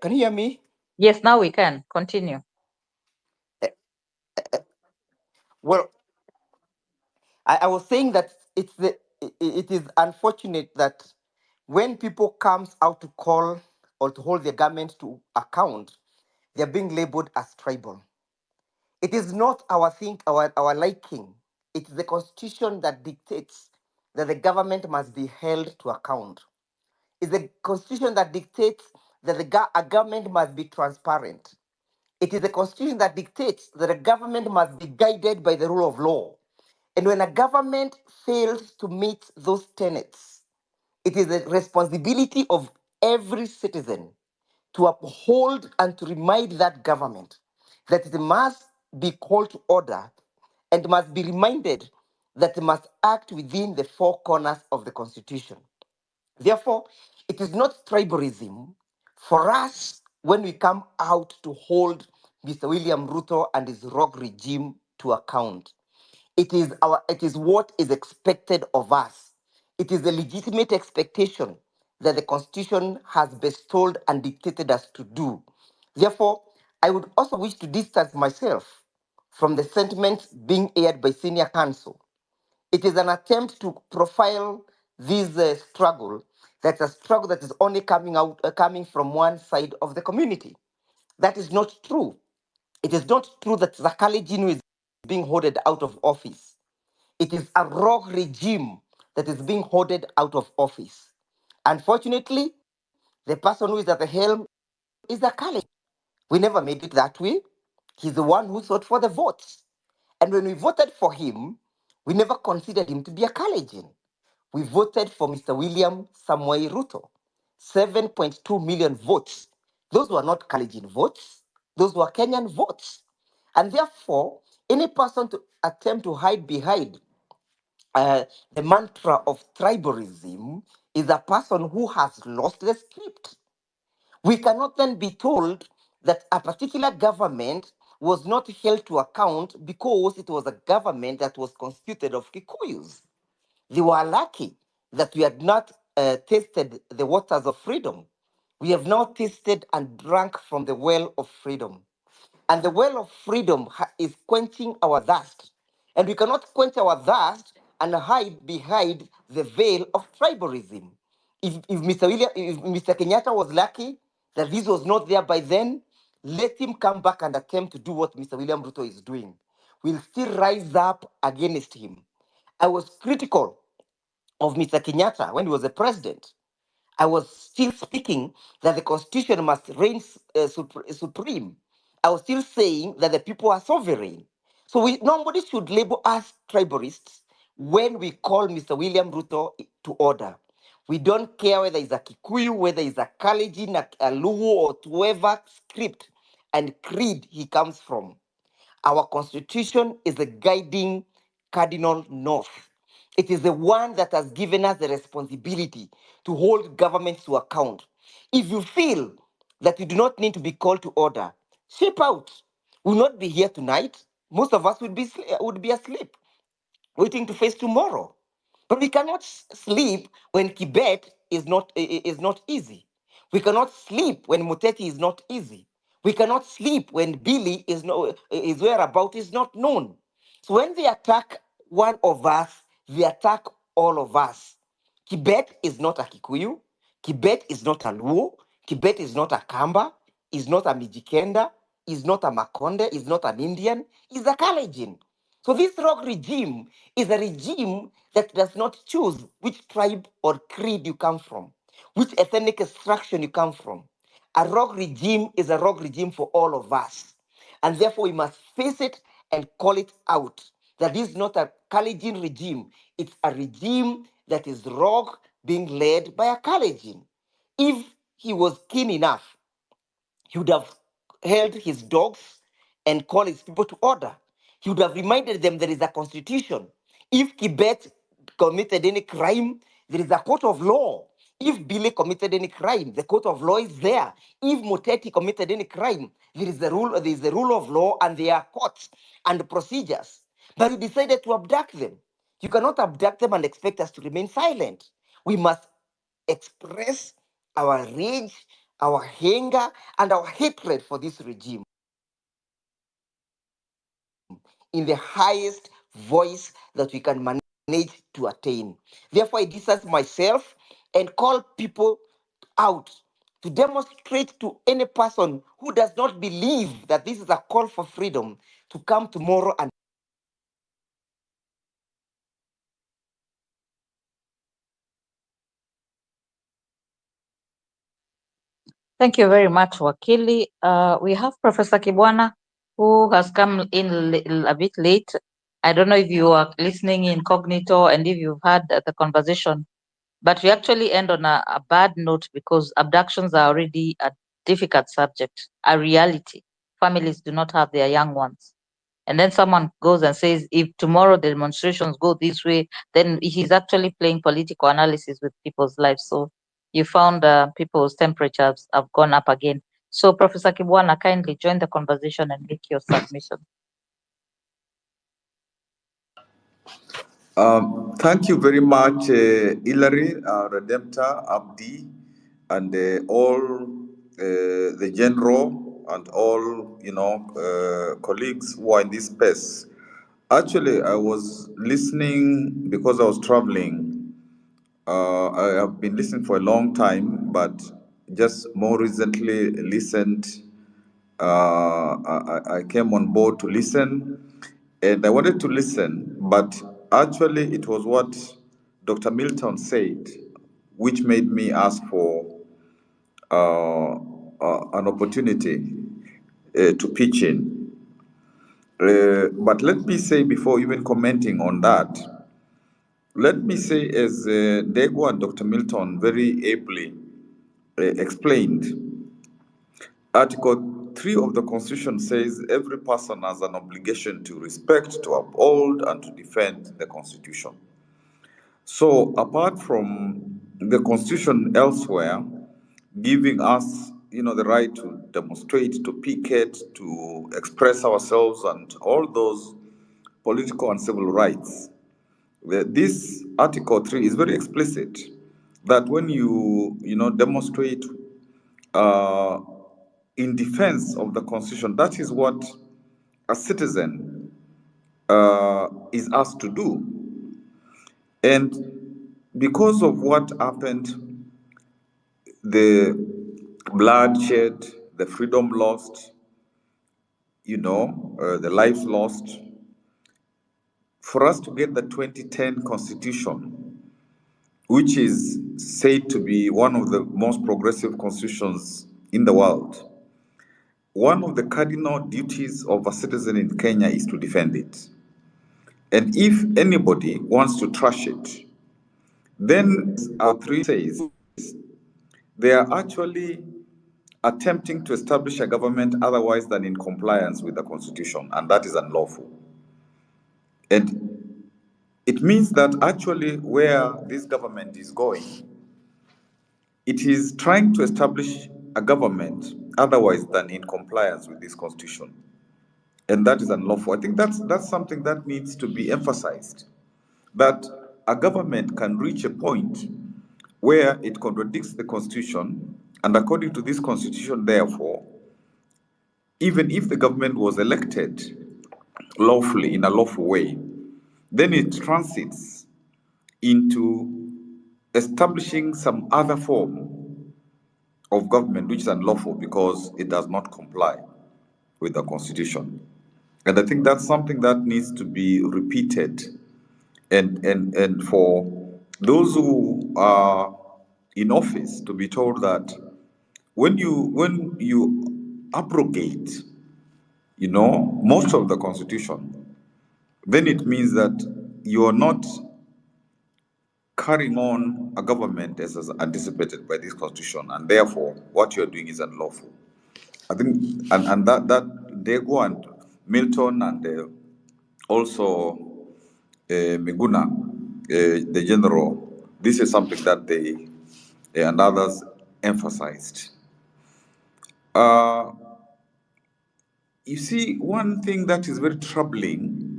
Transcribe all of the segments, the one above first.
Can you hear me? Yes, now we can continue. Eh, Well, I was saying that it is unfortunate that when people comes out to call or to hold their government to account, they're being labeled as tribal. It is not our liking. It is the constitution that dictates that the government must be held to account. It's the constitution that dictates that a government must be transparent. It is the constitution that dictates that a government must be guided by the rule of law. And when a government fails to meet those tenets, it is the responsibility of every citizen to uphold and to remind that government that it must be called to order and must be reminded that it must act within the four corners of the Constitution. Therefore, it is not tribalism for us when we come out to hold Mr. William Ruto and his rogue regime to account. It is what is expected of us. It is the legitimate expectation that the Constitution has bestowed and dictated us to do. Therefore, I would also wish to distance myself from the sentiments being aired by senior counsel. It is an attempt to profile this struggle. That's a struggle that is only coming from one side of the community. That is not true. It is not true that Zakali Jinu is being hoarded out of office. It is a rogue regime that is being hoarded out of office. Unfortunately, the person who is at the helm is Zakali. We never made it that way. He's the one who sought for the votes. And when we voted for him, we never considered him to be a Kalenjin. We voted for Mr. William Samoei Ruto. 7.2 million votes. Those were not Kalenjin votes, those were Kenyan votes. And therefore, any person to attempt to hide behind the mantra of tribalism is a person who has lost the script. We cannot then be told that a particular government was not held to account because it was a government that was constituted of Kikuyus. They were lucky that we had not tasted the waters of freedom. We have now tasted and drunk from the well of freedom. And the well of freedom is quenching our thirst. And we cannot quench our thirst and hide behind the veil of tribalism. If Mr. Kenyatta was lucky that this was not there by then, let him come back and attempt to do what Mr. William Ruto is doing. We'll still rise up against him. I was critical of Mr. Kenyatta when he was the president. I was still speaking that the constitution must reign supreme. I was still saying that the people are sovereign. So nobody should label us tribalists when we call Mr. William Ruto to order. We don't care whether it's a Kikuyu, whether it's a Kalenjin, a Luo, or whoever script and creed he comes from. Our constitution is the guiding cardinal north. It is the one that has given us the responsibility to hold governments to account. If you feel that you do not need to be called to order, shape out. We'll not be here tonight. Most of us would be asleep, waiting to face tomorrow. But we cannot sleep when Kibet is not easy. We cannot sleep when Muteti is not easy. We cannot sleep when Billy is whereabout is not known. So when they attack one of us, they attack all of us. Kibet is not a Kikuyu. Kibet is not a Luo. Kibet is not a Kamba. Is not a Mijikenda. Is not a Makonde. Is not an Indian. Is a Kalenjin. So this rogue regime is a regime that does not choose which tribe or creed you come from, which ethnic extraction you come from. A rogue regime is a rogue regime for all of us. And therefore, we must face it and call it out that this is not a Kalenjin regime. It's a regime that is rogue being led by a Kalenjin. If he was keen enough, he would have held his dogs and called his people to order. He would have reminded them there is a constitution. If Kibet committed any crime, there is a court of law. If Billy committed any crime, the court of law is there. If Muteti committed any crime, there is the rule of law and there are courts and procedures. But you decided to abduct them. You cannot abduct them and expect us to remain silent. We must express our rage, our anger, and our hatred for this regime in the highest voice that we can manage to attain. Therefore, I distance myself and call people out to demonstrate to any person who does not believe that this is a call for freedom to come tomorrow and Thank you very much, Wakili. We have Professor Kibwana, who has come in a bit late. I don't know if you are listening incognito and if you've heard the conversation, but we actually end on a bad note because abductions are already a difficult subject, a reality. Families do not have their young ones. And then someone goes and says, if tomorrow the demonstrations go this way, then he's actually playing political analysis with people's lives. So you found people's temperatures have gone up again. So Professor Kibwana, kindly join the conversation and make your submission. Thank you very much, Hilary, Redemptor, Abdi, and all the general and all colleagues who are in this space. Actually, I was listening because I was traveling. I have been listening for a long time, but just more recently listened. I came on board to listen, and I wanted to listen, but actually it was what Dr. Milton said, which made me ask for an opportunity to pitch in. But let me say, before even commenting on that, let me say, as Dego and Dr. Milton very ably explained, Article 3 of the Constitution says every person has an obligation to respect, to uphold, and to defend the Constitution. So, apart from the Constitution elsewhere giving us, the right to demonstrate, to picket, to express ourselves, and all those political and civil rights, this Article 3 is very explicit that when you demonstrate uh, in defense of the Constitution, that is what a citizen is asked to do. And because of what happened, the bloodshed, the freedom lost, the lives lost, for us to get the 2010 Constitution, which is said to be one of the most progressive constitutions in the world, one of the cardinal duties of a citizen in Kenya is to defend it. And if anybody wants to trash it, then our 3 says they are actually attempting to establish a government otherwise than in compliance with the Constitution, and that is unlawful. And it means that actually where this government is going, it is trying to establish a government otherwise than in compliance with this Constitution. And that is unlawful. I think that's something that needs to be emphasized, that a government can reach a point where it contradicts the Constitution, and according to this Constitution, therefore, even if the government was elected lawfully, in a lawful way, then it transits into establishing some other form of government which is unlawful because it does not comply with the Constitution. And I think that's something that needs to be repeated. And for those who are in office to be told that when you abrogate, most of the Constitution, then it means that you are not carrying on a government as anticipated by this Constitution, and therefore what you're doing is unlawful. I think, and that Dego and Milton and also Miguna, the general, this is something that they and others emphasized. Uh, you see, one thing that is very troubling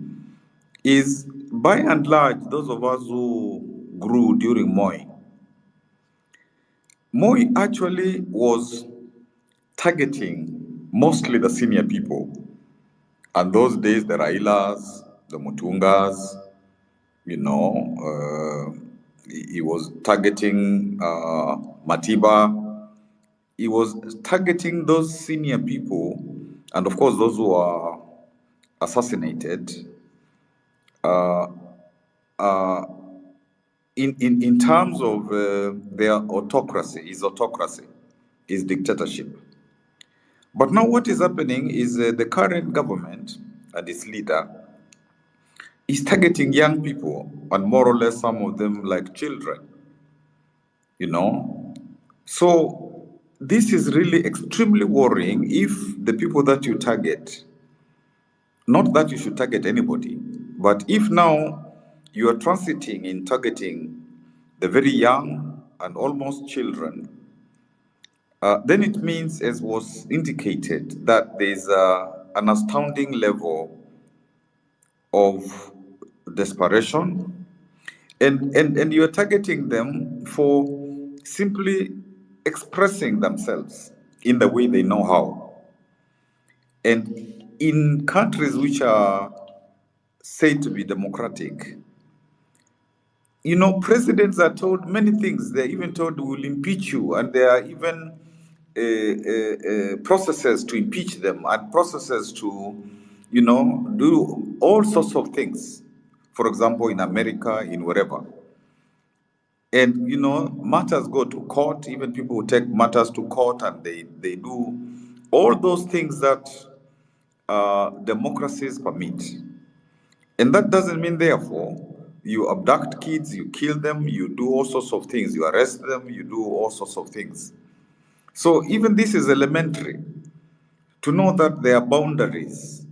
is, by and large, those of us who grew during Moi actually was targeting mostly the senior people. And those days, the Railas, the Mutungas, he was targeting Matiba. He was targeting those senior people, and of course, those who are assassinated in terms of their autocracy, his dictatorship. But now, what is happening is the current government and its leader is targeting young people, and more or less some of them like children, you know. So, this is really extremely worrying if the people that you target, not that you should target anybody, but if now you are transiting in targeting the very young and almost children, then it means, as was indicated, that there's an astounding level of desperation, and you're targeting them for simply expressing themselves in the way they know how. And in countries which are said to be democratic, presidents are told many things. They're even told we will impeach you, and there are even processes to impeach them and processes to, do all sorts of things. For example, in America, in wherever. And, matters go to court. Even people will take matters to court, and they do all those things that democracies permit. And that doesn't mean, therefore, you abduct kids, you kill them, you do all sorts of things, you arrest them, you do all sorts of things. So even this is elementary, to know that there are boundaries,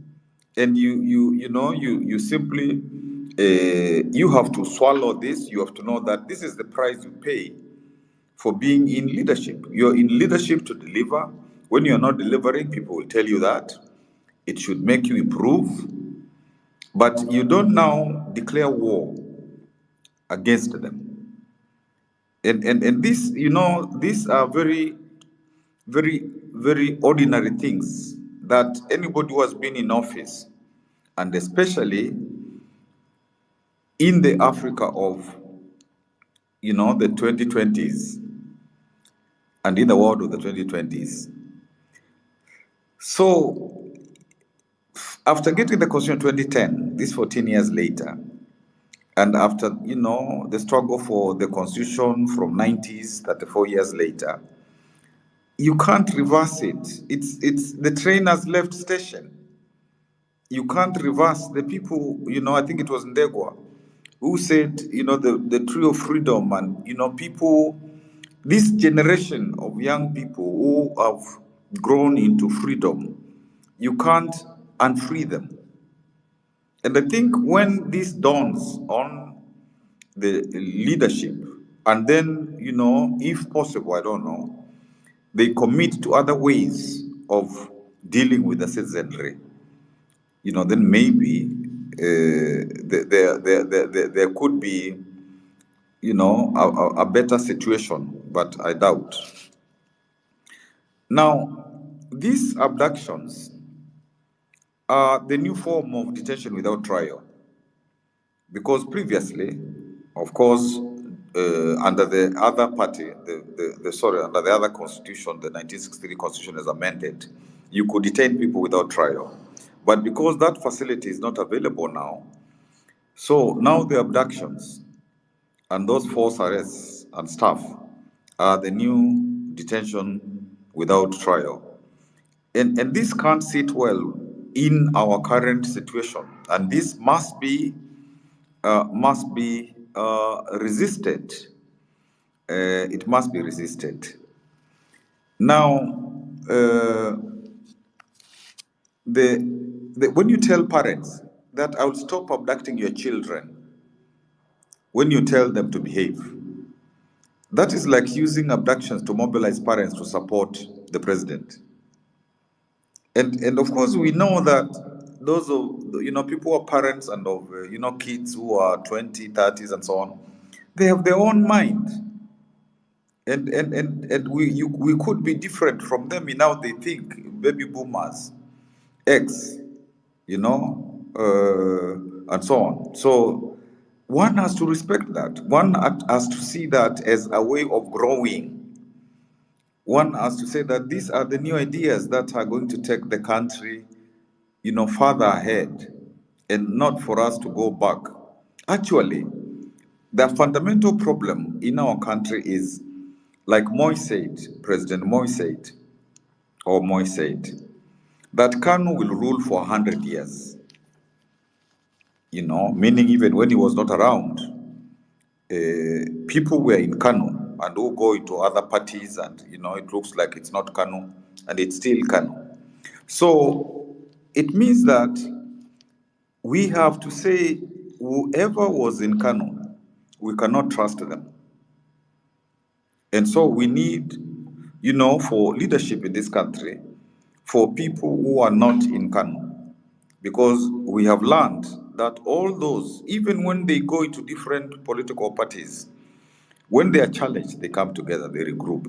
and you simply you have to swallow this. You have to know that this is the price you pay for being in leadership. You're in leadership to deliver. When you're not delivering, people will tell you that. It should make you improve. But you don't now declare war against them. And this, these are very, very, very ordinary things that anybody who has been in office, and especially in the Africa of, the 2020s, and in the world of the 2020s. So, after getting the Constitution in 2010, this 14 years later, and after, the struggle for the Constitution from 90s, 34 years later, you can't reverse it. It's the train has left station. You can't reverse the people. I think it was Ndegwa who said, the tree of freedom, and people, this generation of young people who have grown into freedom, you can't unfree them. And I think when this dawns on the leadership, and then, if possible, I don't know, they commit to other ways of dealing with the citizenry, then maybe there could be, a better situation, but I doubt. Now, these abductions are the new form of detention without trial, because previously, of course, under the other party, under the other constitution, the 1963 constitution as amended, you could detain people without trial. But because that facility is not available now, so now the abductions and those forced arrests and stuff are the new detention without trial. And this can't sit well in our current situation. And this must be resisted. It must be resisted. Now, when you tell parents that I will stop abducting your children, when you tell them to behave, that is like using abductions to mobilize parents to support the president. And of course, we know that those of, people who are parents and of, kids who are 20, 30s and so on, they have their own mind. And we could be different from them in how they think, baby boomers, X, and so on. So one has to respect that. One has to see that as a way of growing. One has to say that these are the new ideas that are going to take the country, further ahead, and not for us to go back. Actually, the fundamental problem in our country is, like Moy said, President Moy said, that Kanu will rule for 100 years. Meaning even when he was not around, people were in Kanu and who go into other parties, and it looks like it's not Kanu and it's still Kanu. So it means that we have to say whoever was in Kanu, we cannot trust them. And so we need, for leadership in this country, for people who are not in Kanu. Because we have learned that all those, even when they go into different political parties, when they are challenged, they come together, they regroup.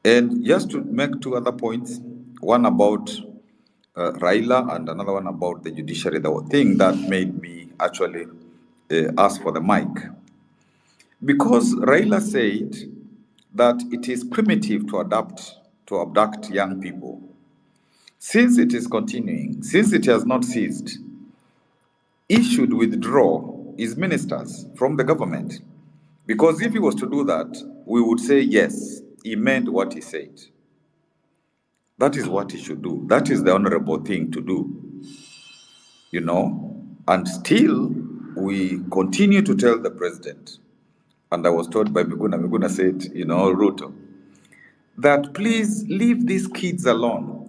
And just to make two other points, one about Raila and another one about the judiciary, the thing that made me actually ask for the mic. Because Raila said that it is primitive to abduct young people. Since it is continuing, since it has not ceased, he should withdraw his ministers from the government. Because if he was to do that, we would say, yes, he meant what he said. That is what he should do. That is the honorable thing to do. And still, we continue to tell the president, and I was told by Miguna said, Ruto, that please leave these kids alone.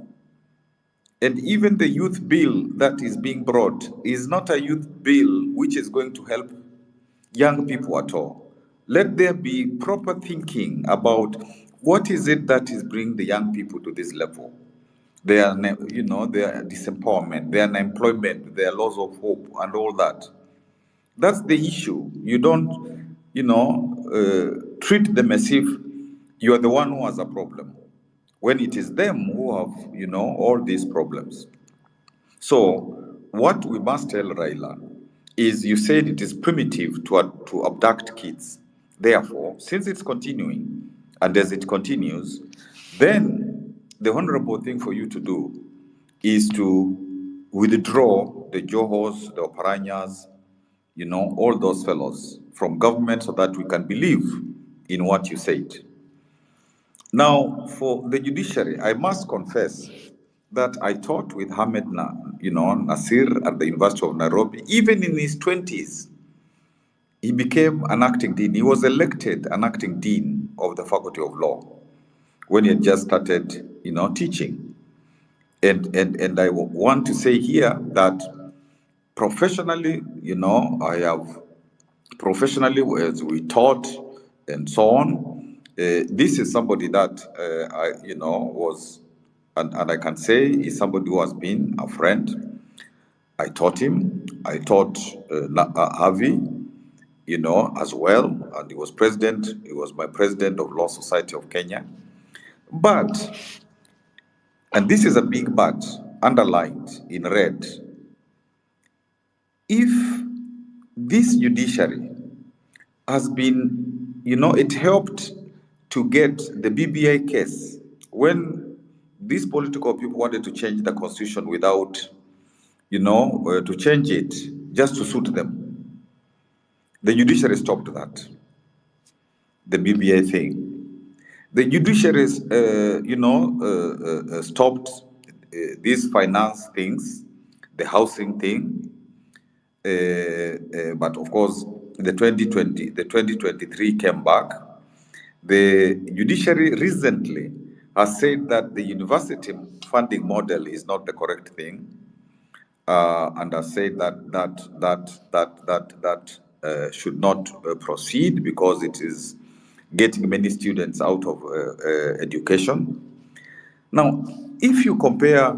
And even the youth bill that is being brought is not a youth bill which is going to help young people at all. Let there be proper thinking about what is it that is bringing the young people to this level. Their, their disempowerment, their unemployment, their loss of hope, and all that. That's the issue. You don't, treat them as if you are the one who has a problem, when it is them who have, all these problems. So, what we must tell Raila is, you said it is primitive to abduct kids. Therefore, since it's continuing, and as it continues, then the honorable thing for you to do is to withdraw the Johos, the Oparanyas, all those fellows from government, so that we can believe in what you said. Now, for the judiciary, I must confess that I taught with Nasir at the University of Nairobi. Even in his 20s, he became an acting dean. He was elected an acting dean of the Faculty of Law when he had just started, teaching. And I want to say here that professionally, I have professionally, as we taught and so on, this is somebody that I, was, and I can say is somebody who has been a friend. I taught him. I taught Harvey, as well, and he was president. He was my president of Law Society of Kenya. But, and this is a big but, underlined in red, if this judiciary has been, it helped to get the BBI case when these political people wanted to change the constitution without, to change it just to suit them. The judiciary stopped that, the BBI thing. The judiciary, stopped these finance things, the housing thing, but of course, the 2023 came back. The judiciary recently has said that the university funding model is not the correct thing, and has said that should not proceed because it is getting many students out of education. Now, if you compare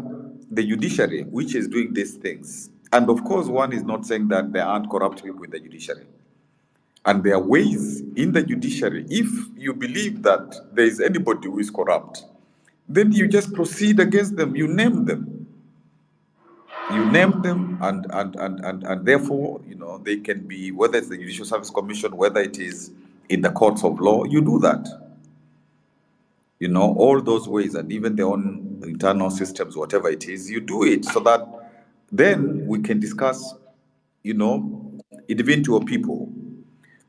the judiciary, which is doing these things, and of course, one is not saying that there aren't corrupt people in the judiciary. And there are ways in the judiciary. If you believe that there is anybody who is corrupt, then you just proceed against them. You name them. You name them, and therefore, they can be, whether it's the Judicial Service Commission, whether it is in the courts of law, you do that. All those ways, and even their own internal systems, whatever it is, you do it so that then we can discuss, individual people.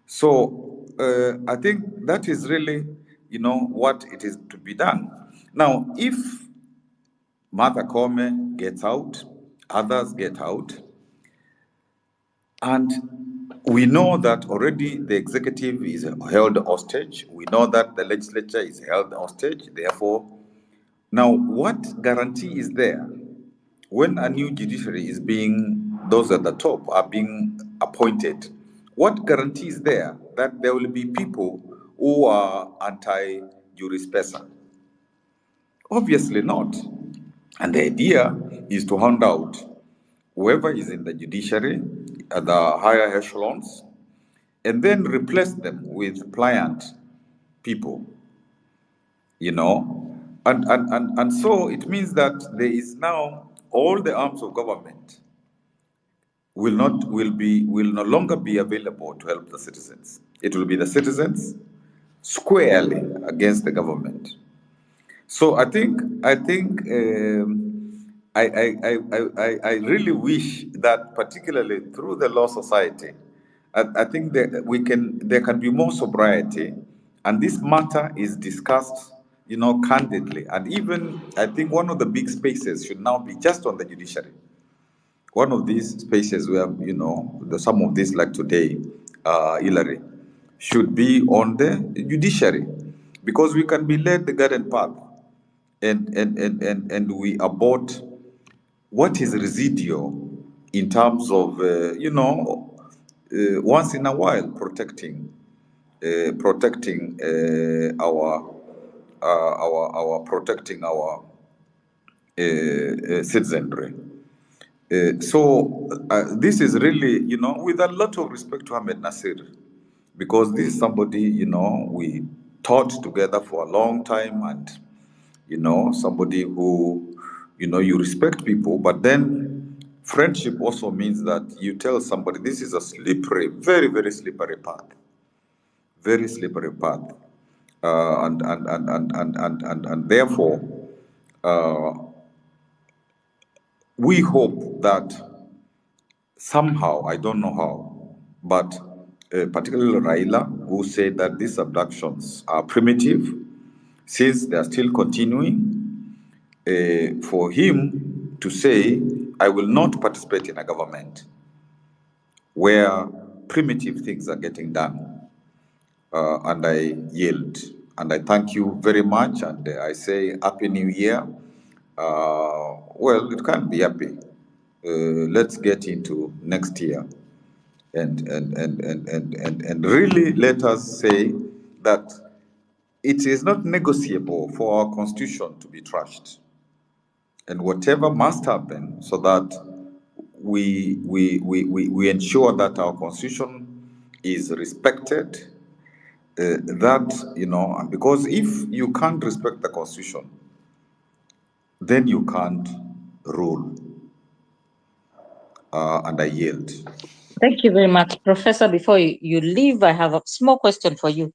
So I think that is really, what it is to be done. Now, if Martha Koome gets out, others get out, and we know that already the executive is held hostage. We know that the legislature is held hostage. Therefore, now what guarantee is there when a new judiciary is being, those at the top are being appointed? What guarantee is there that there will be people who are anti-juris pesa? Obviously not. And the idea is to hand out whoever is in the judiciary at the higher echelons and then replace them with pliant people, And so it means that there is now all the arms of government will no longer be available to help the citizens. It will be the citizens squarely against the government. So I really wish that, particularly through the Law Society, I think that there can be more sobriety, and this matter is discussed, candidly. And even I think one of the big spaces should now be just on the judiciary. One of these spaces where, some of these, like today, Hillary, should be on the judiciary, because we can be led the garden path, and we abort what is residual in terms of, once in a while protecting our citizenry. So this is really, with a lot of respect to Ahmed Nasir, because this is somebody, we taught together for a long time, and, somebody who, you respect people, but then friendship also means that you tell somebody this is a slippery, very, very slippery path, very slippery path. And therefore, uh, we hope that somehow, I don't know how, but particularly Raila, who said that these abductions are primitive, since they are still continuing, for him to say, I will not participate in a government where primitive things are getting done. And I yield. And I thank you very much. And I say, Happy New Year. Well, it can't be happy. Let's get into next year. And really let us say that it is not negotiable for our constitution to be trashed. And whatever must happen so that we ensure that our constitution is respected, that, because if you can't respect the constitution, then you can't rule. And I yield. Thank you very much, Professor. Before you leave, I have a small question for you.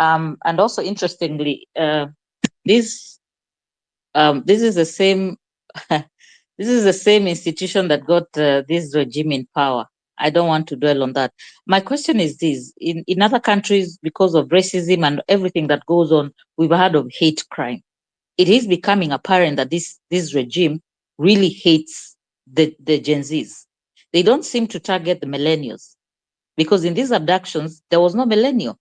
And also interestingly, this is the same this is the same institution that got this regime in power. I don't want to dwell on that. My question is this: in other countries, because of racism and everything that goes on, we've heard of hate crime. It is becoming apparent that this regime really hates the Gen Zs. They don't seem to target the millennials, because in these abductions there was no millennial.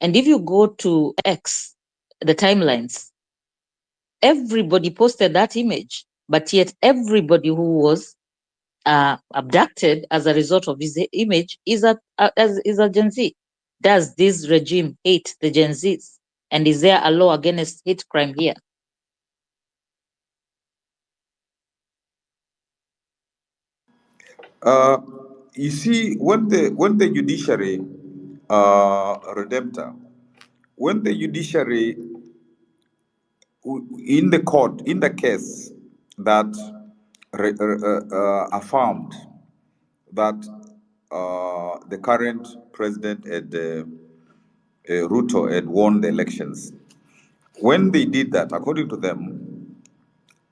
And if you go to X, the timelines, everybody posted that image, but yet everybody who was abducted as a result of this image is a Gen Z. Does this regime hate the Gen Zs? And is there a law against hate crime here? You see, when the judiciary redemptor. When the judiciary, in the court, in the case that affirmed that the current president Ruto had won the elections, when they did that, according to them,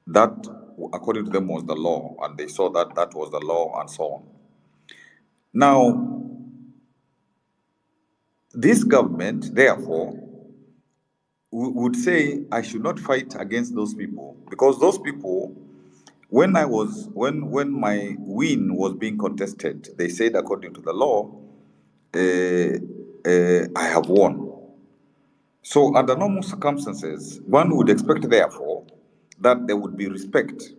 that according to them was the law, and they saw that that was the law, and so on. Now, this government, therefore, would say I should not fight against those people, because those people, when my win was being contested, they said according to the law, I have won. So under normal circumstances, one would expect, therefore, that there would be respect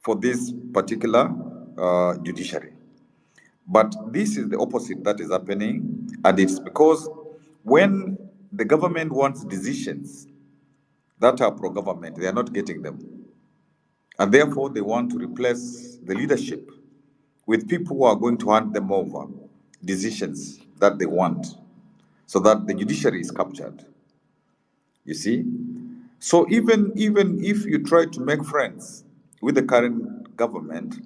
for this particular judiciary. But this is the opposite that is happening, and it's because when the government wants decisions that are pro-government, they are not getting them. And therefore, they want to replace the leadership with people who are going to hand them over decisions that they want, so that the judiciary is captured. You see? So even if you try to make friends with the current government,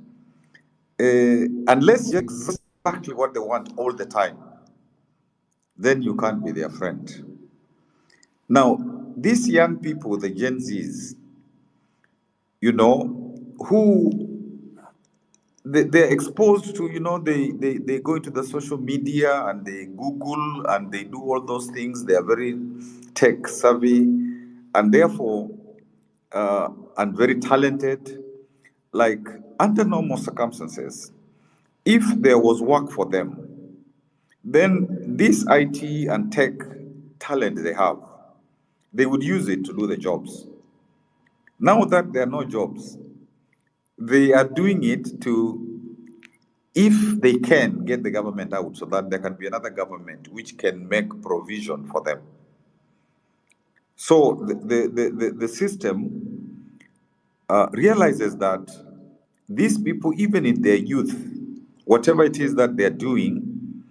unless you exactly what they want all the time, then you can't be their friend. Now, these young people, the Gen Zs, who they're exposed to, they go into the social media and they Google and they do all those things. They are very tech savvy, and therefore, and very talented. Like, under normal circumstances, if there was work for them, then this IT and tech talent they have, they would use it to do the jobs. Now that there are no jobs, they are doing it to, if they can get the government out, so that there can be another government which can make provision for them. So the system realizes that these people, even in their youth, whatever it is that they're doing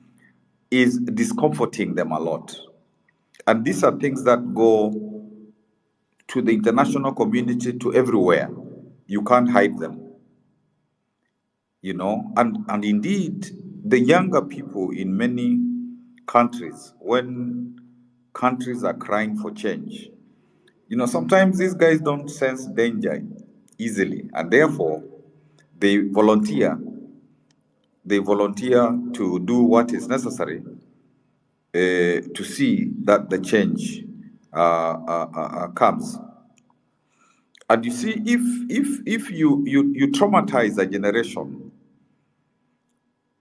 is discomforting them a lot. And these are things that go to the international community, to everywhere. You can't hide them. And indeed, the younger people in many countries, when countries are crying for change, sometimes these guys don't sense danger easily, and therefore they volunteer to do what is necessary to see that the change comes. And you see, if you traumatize a generation,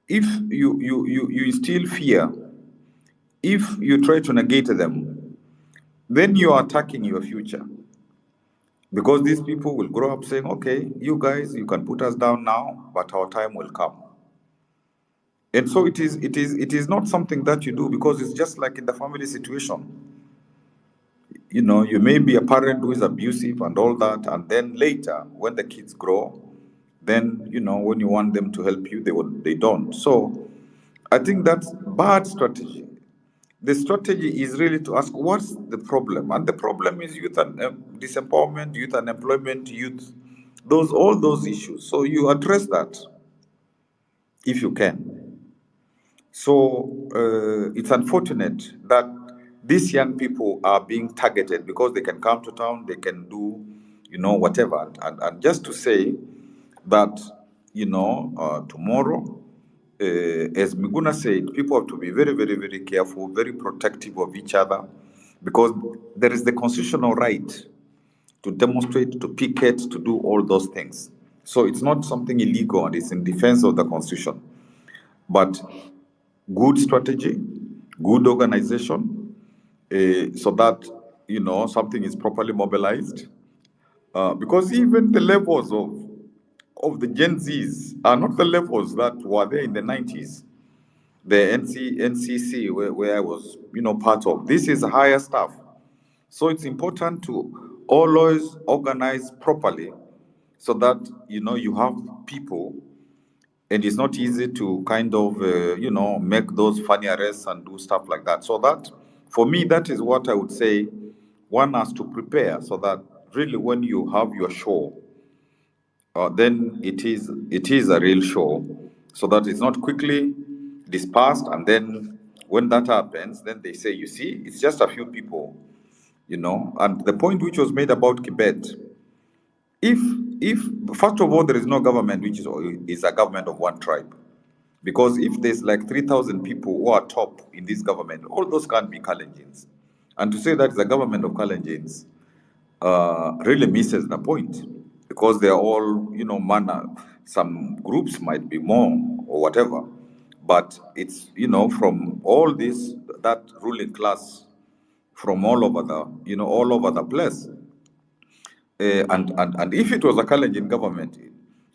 if you instill fear, if you try to negate them, then you are attacking your future. Because these people will grow up saying, okay, you guys, you can put us down now, but our time will come. And so it is not something that you do, because it's just like in the family situation. You may be a parent who is abusive and all that, and then later, when the kids grow, then, when you want them to help you, they don't. So I think that's bad strategy. The strategy is really to ask, what's the problem? And the problem is youth and disempowerment, youth unemployment, all those issues. So you address that if you can. So it's unfortunate that these young people are being targeted because they can come to town, they can do, whatever. And just to say that, tomorrow, as Miguna said, people have to be very, very, very careful, very protective of each other, because there is the constitutional right to demonstrate, to picket, to do all those things. So it's not something illegal, and it's in defense of the Constitution. But good strategy, good organization, so that, something is properly mobilized. Because even the levels of the Gen Zs are not the levels that were there in the 90s. The NCC, where I was, part of. This is higher stuff. So it's important to always organize properly, so that, you have people and it's not easy to kind of make those funny arrests and do stuff like that. So that, for me, that is what I would say one has to prepare, so that really when you have your show, then it is a real show, so that it's not quickly dispersed, and then when that happens, then they say, you see, it's just a few people, and the point which was made about Kibet, if if first of all, there is no government which is a government of one tribe, because if there's like 3,000 people who are top in this government, all those can't be Kalenjins, and to say that it's a government of Kalenjins really misses the point, because they are all, manner. Some groups might be more or whatever, but it's, from all this, that ruling class from all over all over the place. And if it was a Kalenjin government,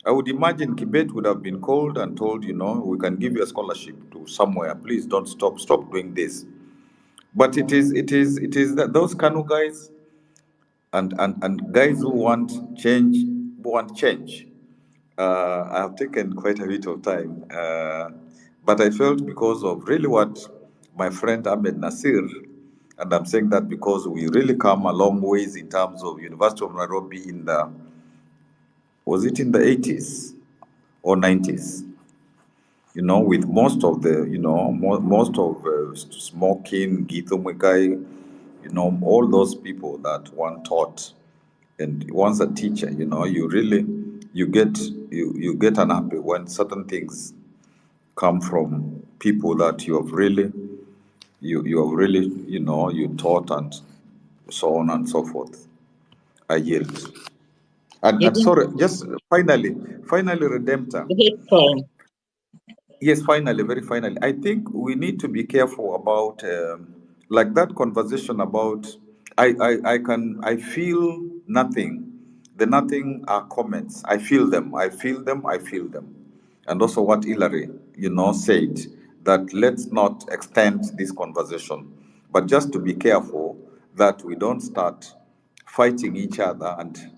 I would imagine Kibet would have been called and told, we can give you a scholarship to somewhere. Please don't stop doing this. But it is that those Kanu guys and guys who want change. I have taken quite a bit of time, but I felt, because of really what my friend Ahmed Nasir, and I'm saying that because we really come a long ways in terms of University of Nairobi in the, was it in the 80s or 90s? With most of the, most of Smoking, Gito Mugai, all those people that one taught, and once a teacher, you really, you get unhappy when certain things come from people that you have really, you taught, and so on and so forth. I yield. And Getting sorry, just finally, Redemptor. the hate crime. Yes, finally, very finally. I think we need to be careful about, like that conversation about, I feel nothing. The nothing are comments. I feel them. I feel them. I feel them. And also what Hillary, said, that let's not extend this conversation, but just to be careful that we don't start fighting each other and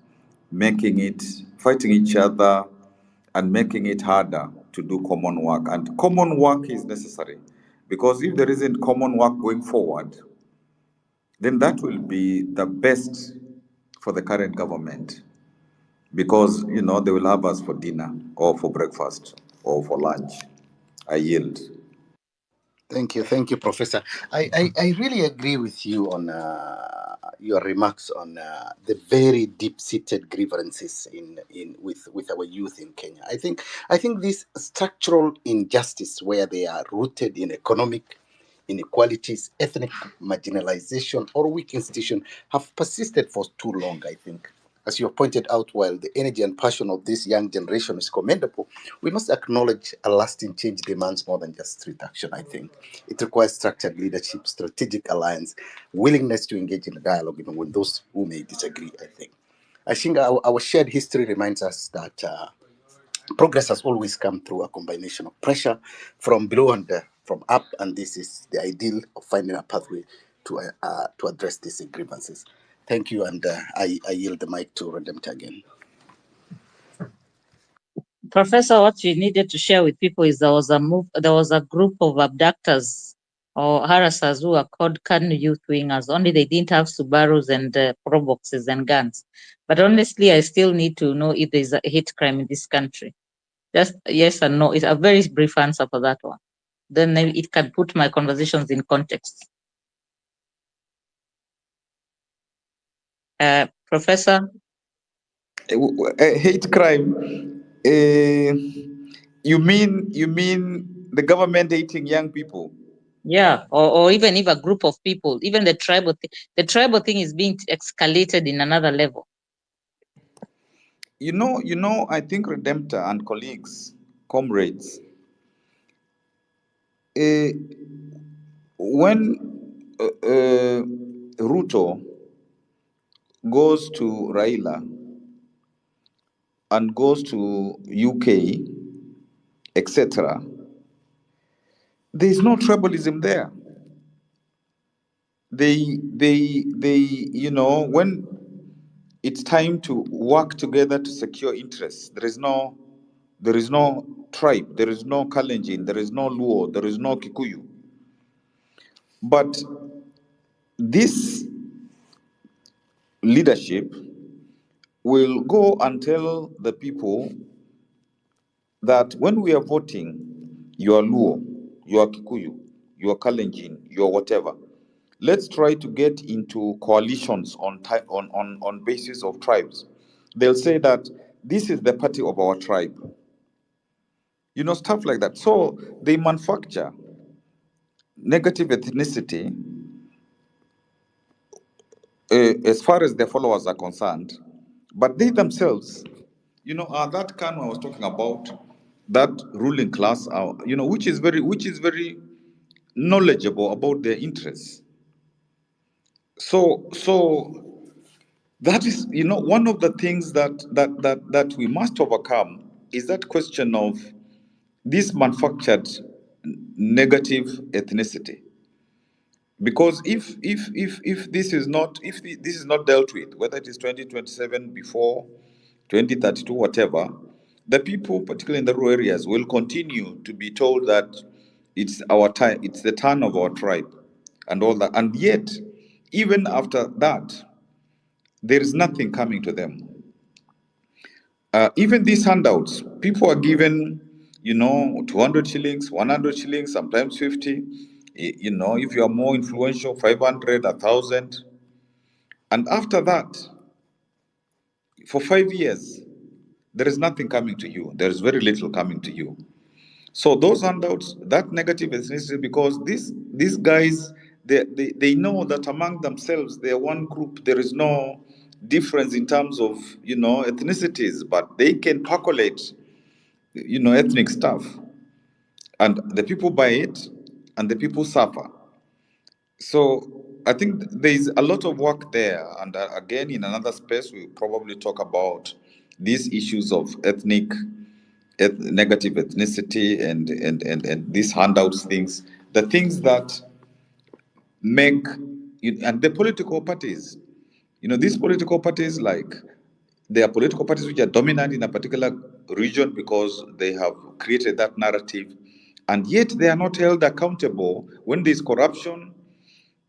fighting each other and making it harder to do common work. And common work is necessary, because if there isn't common work going forward, then that will be the best for the current government, because they will have us for dinner or for breakfast or for lunch. I yield. Thank you, Professor. I really agree with you on your remarks on the very deep-seated grievances with our youth in Kenya. I think this structural injustice, where they are rooted in economic inequalities, ethnic marginalization, or weak institutions, have persisted for too long, I think. As you have pointed out, while the energy and passion of this young generation is commendable, we must acknowledge a lasting change demands more than just street action, I think. It requires structured leadership, strategic alliance, willingness to engage in a dialogue even with those who may disagree, I think. I think our shared history reminds us that progress has always come through a combination of pressure from below and from up, and this is the ideal of finding a pathway to address these grievances. Thank you, and I yield the mic to Redemptor again. Professor, what you needed to share with people is there was a group of abductors or harassers who are called Kanu Youth Wingers. Only they didn't have Subarus and pro boxes and guns. But honestly, I still need to know if there's a hate crime in this country. Just yes and no. It's a very brief answer for that one. Then maybe it can put my conversations in context. Professor? Hate crime. You mean the government hating young people? Yeah, or even if a group of people, even the tribal thing is being escalated in another level. I think Redemptor and colleagues, comrades, uh, when Ruto goes to Raila and goes to UK, etc., there is no tribalism there. When it's time to work together to secure interests, there is no There is no tribe, there is no Kalenjin, there is no Luo, there is no Kikuyu. But this leadership will go and tell the people that when we are voting, you are Luo, you are Kikuyu, you are Kalenjin, you are whatever. Let's try to get into coalitions on basis of tribes. They'll say that this is the party of our tribe. You know, stuff like that. So they manufacture negative ethnicity as far as their followers are concerned, but they themselves, you know, are that kind I was talking about, that ruling class, you know, which is very knowledgeable about their interests. So that is, you know, one of the things that we must overcome is that question of this manufactured negative ethnicity. Because if this is not, this is not dealt with, whether it is 2027, before 2032, whatever, the people, particularly in the rural areas, will continue to be told that it's our time, it's the turn of our tribe, and all that. And yet, even after that, there is nothing coming to them. Even these handouts, people are given, you know, 200 shillings, 100 shillings, sometimes 50. You know, if you are more influential, 500, 1,000. And after that, for 5 years, there is nothing coming to you. There is very little coming to you. So those handouts, that negative is necessary, because these guys, they know that among themselves they are one group. There is no difference in terms of, you know, ethnicities, but they can percolate, you know, ethnic stuff, and the people buy it, and the people suffer. So I think there is a lot of work there, and again, in another space, we'll probably talk about these issues of negative ethnicity, and these handouts things, the things that make, and the political parties, you know, these political parties, like, they are political parties which are dominant in a particular region because they have created that narrative, and yet they are not held accountable when there is corruption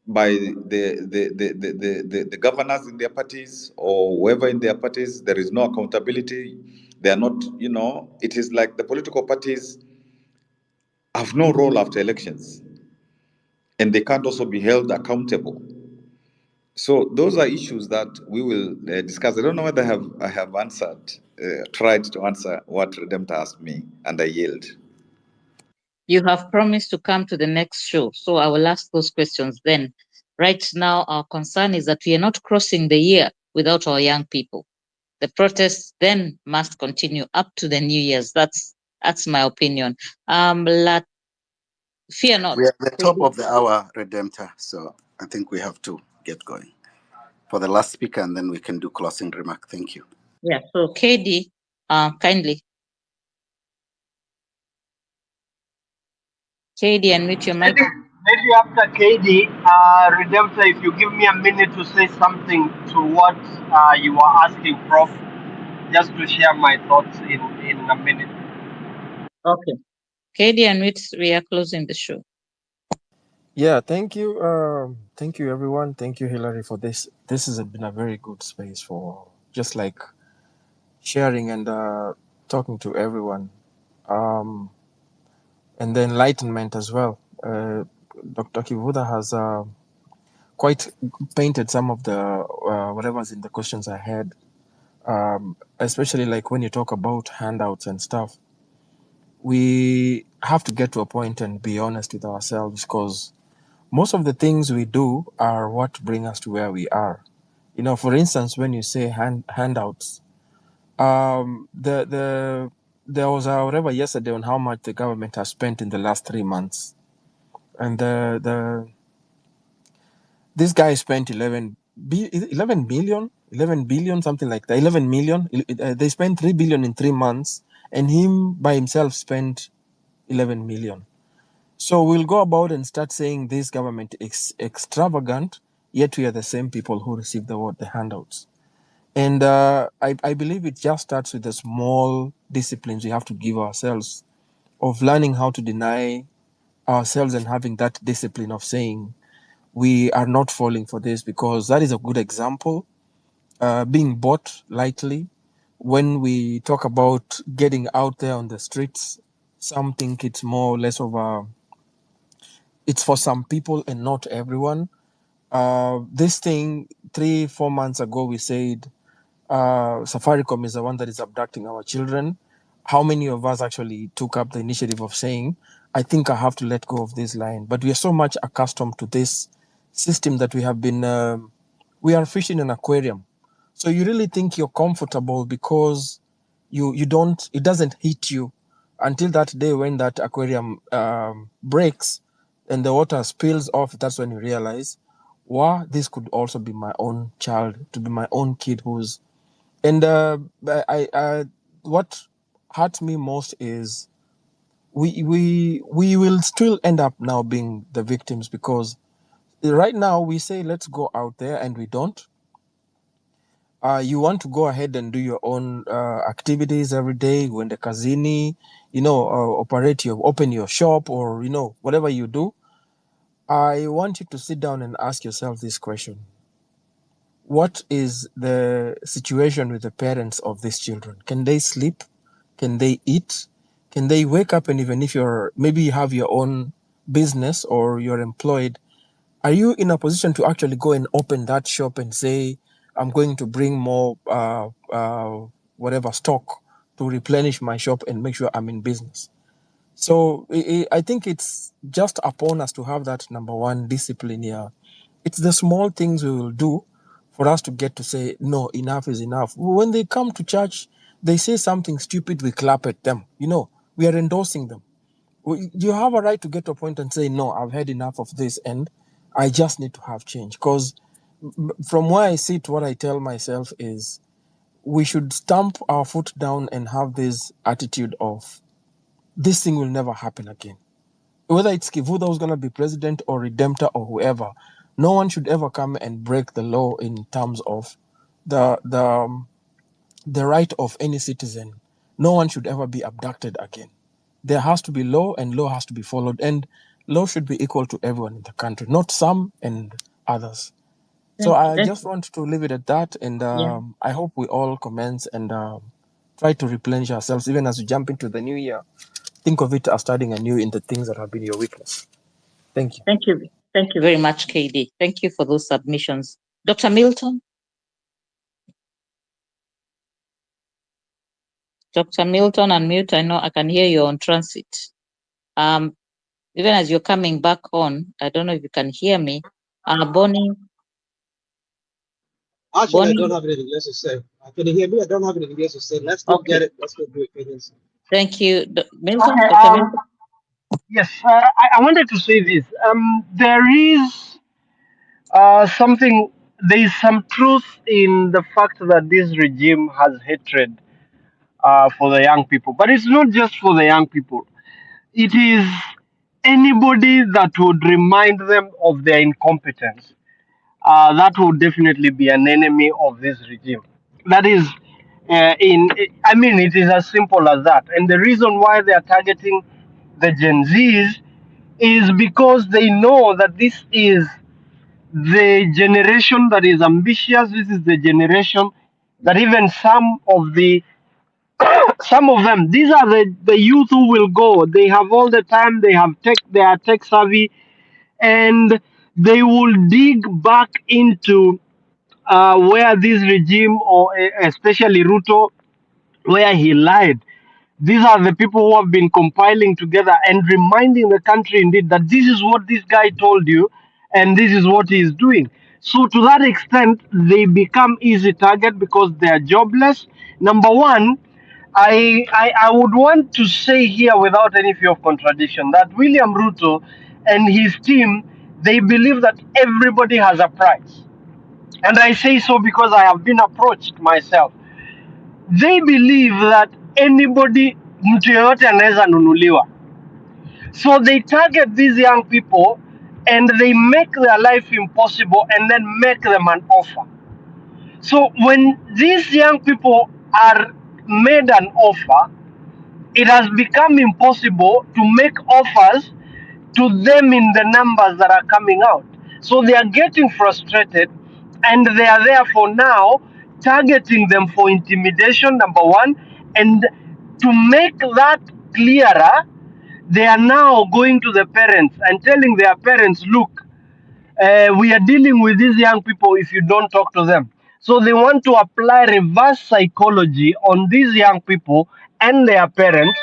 by the governors in their parties, or whoever in their parties. There is no accountability. They are not, you know, it is like the political parties have no role after elections, and they can't also be held accountable. So those are issues that we will discuss. I don't know whether I have answered, tried to answer what Redemptor asked me, and I yield. You have promised to come to the next show, so I will ask those questions then. Right now, our concern is that we are not crossing the year without our young people. The protests then must continue up to the New Year's. That's my opinion. Fear not. We are at the top of the hour, Redemptor, so I think we have to get going for the last speaker, and then we can do closing remark. Thank you. Yeah. So KD, kindly. KD, unmute your mic. Maybe after KD, Redemptor, if you give me a minute to say something to what you were asking, Prof, just to share my thoughts in a minute. Okay. KD, unmute. We are closing the show. Yeah, thank you. Thank you, everyone. Thank you, Hillary, for this. This has been a very good space for just like sharing and talking to everyone, and the enlightenment as well. Dr. Kivuda has quite painted some of the whatever's in the questions I had, especially like when you talk about handouts and stuff. We have to get to a point and be honest with ourselves, because most of the things we do are what bring us to where we are. You know, for instance, when you say handouts, there was whatever yesterday on how much the government has spent in the last 3 months, and this guy spent 11 billion, 11 billion, something like that, 11 million. They spent 3 billion in 3 months, and him by himself spent 11 million. So we'll go about and start saying this government is extravagant, yet we are the same people who receive the handouts. And I believe it just starts with the small disciplines we have to give ourselves of learning how to deny ourselves and having that discipline of saying we are not falling for this, because that is a good example. Being bought lightly. When we talk about getting out there on the streets, some think it's more or less of a, it's for some people and not everyone. This thing, 3-4 months ago, we said Safaricom is the one that is abducting our children. How many of us actually took up the initiative of saying, I think I have to let go of this line? But we are so much accustomed to this system that we have been, we are fish in an aquarium. So you really think you're comfortable because you don't, it doesn't hit you until that day when that aquarium breaks and the water spills off. That's when you realize, wow, this could also be my own child, to be my own kid who's, and what hurts me most is we will still end up now being the victims, because right now we say let's go out there and we don't. You want to go ahead and do your own activities every day, go in the kazini, open your shop, or whatever you do. I want you to sit down and ask yourself this question: what is the situation with the parents of these children? Can they sleep? Can they eat? Can they wake up? And even if maybe you have your own business or you're employed, are you in a position to actually go and open that shop and say, I'm going to bring more whatever stock to replenish my shop and make sure I'm in business? So I think it's just upon us to have that number one discipline here. It's the small things we will do for us to get to say, no, enough is enough. When they come to church, they say something stupid, we clap at them. We are endorsing them. You have a right to get to a point and say, no, I've had enough of this and I just need to have change. Because from where I sit, what I tell myself is we should stamp our foot down and have this attitude of this thing will never happen again. Whether it's Kivuda who's going to be president or Redemptor or whoever, no one should ever come and break the law in terms of the right of any citizen. No one should ever be abducted again. There has to be law, and law has to be followed, and law should be equal to everyone in the country, not some and others. So I just want to leave it at that, and I hope we all commence and try to replenish ourselves, even as we jump into the new year. Think of it as starting anew in the things that have been your weakness. Thank you. Thank you. Thank you very much, KD. Thank you for those submissions. Dr. Milton? Dr. Milton, unmute. I know I can hear you on transit. Even as you're coming back on, I don't know if you can hear me. Bonnie? Actually, I Bonnie? don't have anything else to say. Can you hear me? I don't have anything else to say. Let's go get it. Let's go do it. Thank you. Milton? Okay. Dr. Milton? Yes, I wanted to say this. There is something. There is some truth in the fact that this regime has hatred for the young people, but it's not just for the young people. It is anybody that would remind them of their incompetence. That would definitely be an enemy of this regime. That is, I mean, it is as simple as that. And the reason why they are targeting the Gen Zs is because they know that this is the generation that is ambitious. This is the generation that even some of them, these are the youth who will go. They have all the time. They are tech savvy, and they will dig back into where this regime, or especially Ruto, where he lied. These are the people who have been compiling together and reminding the country indeed that this is what this guy told you and this is what he is doing. So to that extent, they become easy target because they are jobless. Number one, I would want to say here without any fear of contradiction that William Ruto and his team, they believe that everybody has a price. And I say so because I have been approached myself. They believe that anybody, mtu yoyote anaweza nunuliwa. So they target these young people and they make their life impossible and then make them an offer. So when these young people are made an offer, it has become impossible to make offers to them in the numbers that are coming out. So they are getting frustrated and they are therefore now targeting them for intimidation, number one. And to make that clearer, they are now going to the parents and telling their parents, look, we are dealing with these young people if you don't talk to them. So they want to apply reverse psychology on these young people and their parents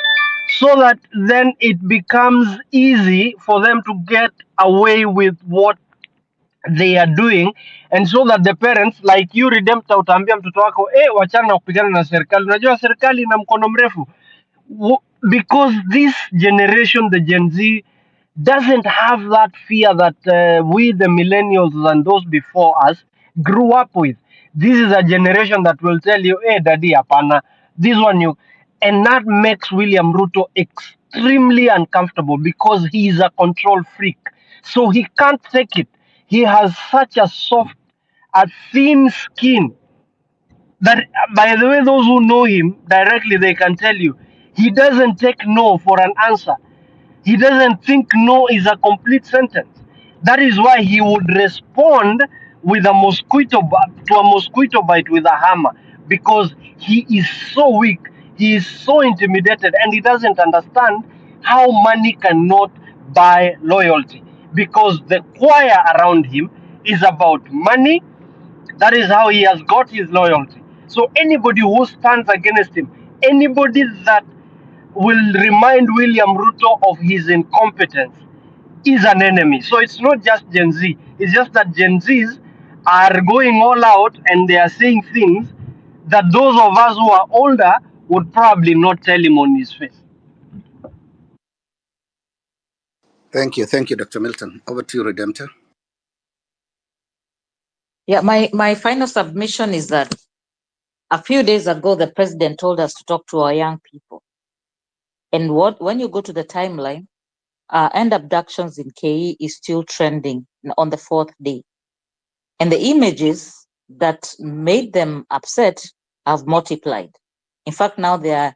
so that then it becomes easy for them to get away with what they are doing, and so that the parents like you redemptor utaambia mtoto wako wachana na kupigana na serikali, unajua serikali ina mkono mrefu. Because this generation, the Gen Z, doesn't have that fear that we, the millennials and those before us, grew up with. This is a generation that will tell you, hey, daddy, apana, this one you. And that makes William Ruto extremely uncomfortable because he is a control freak. So he can't take it. He has such a soft, a thin skin that, by the way, those who know him directly, they can tell you he doesn't take no for an answer. He doesn't think no is a complete sentence. That is why he would respond with a to a mosquito bite with a hammer, because he is so weak, he is so intimidated, and he doesn't understand how money cannot buy loyalty, because the choir around him is about money. That is how he has got his loyalty. So anybody who stands against him, anybody that will remind William Ruto of his incompetence, is an enemy. So it's not just Gen Z. It's just that Gen Zs are going all out and they are saying things that those of us who are older would probably not tell him on his face. Thank you, Dr. Milton. Over to you, Redemptor. Yeah, my final submission is that a few days ago, the president told us to talk to our young people. And when you go to the timeline, end abductions in KE is still trending on the 4th day. And the images that made them upset have multiplied. In fact, now there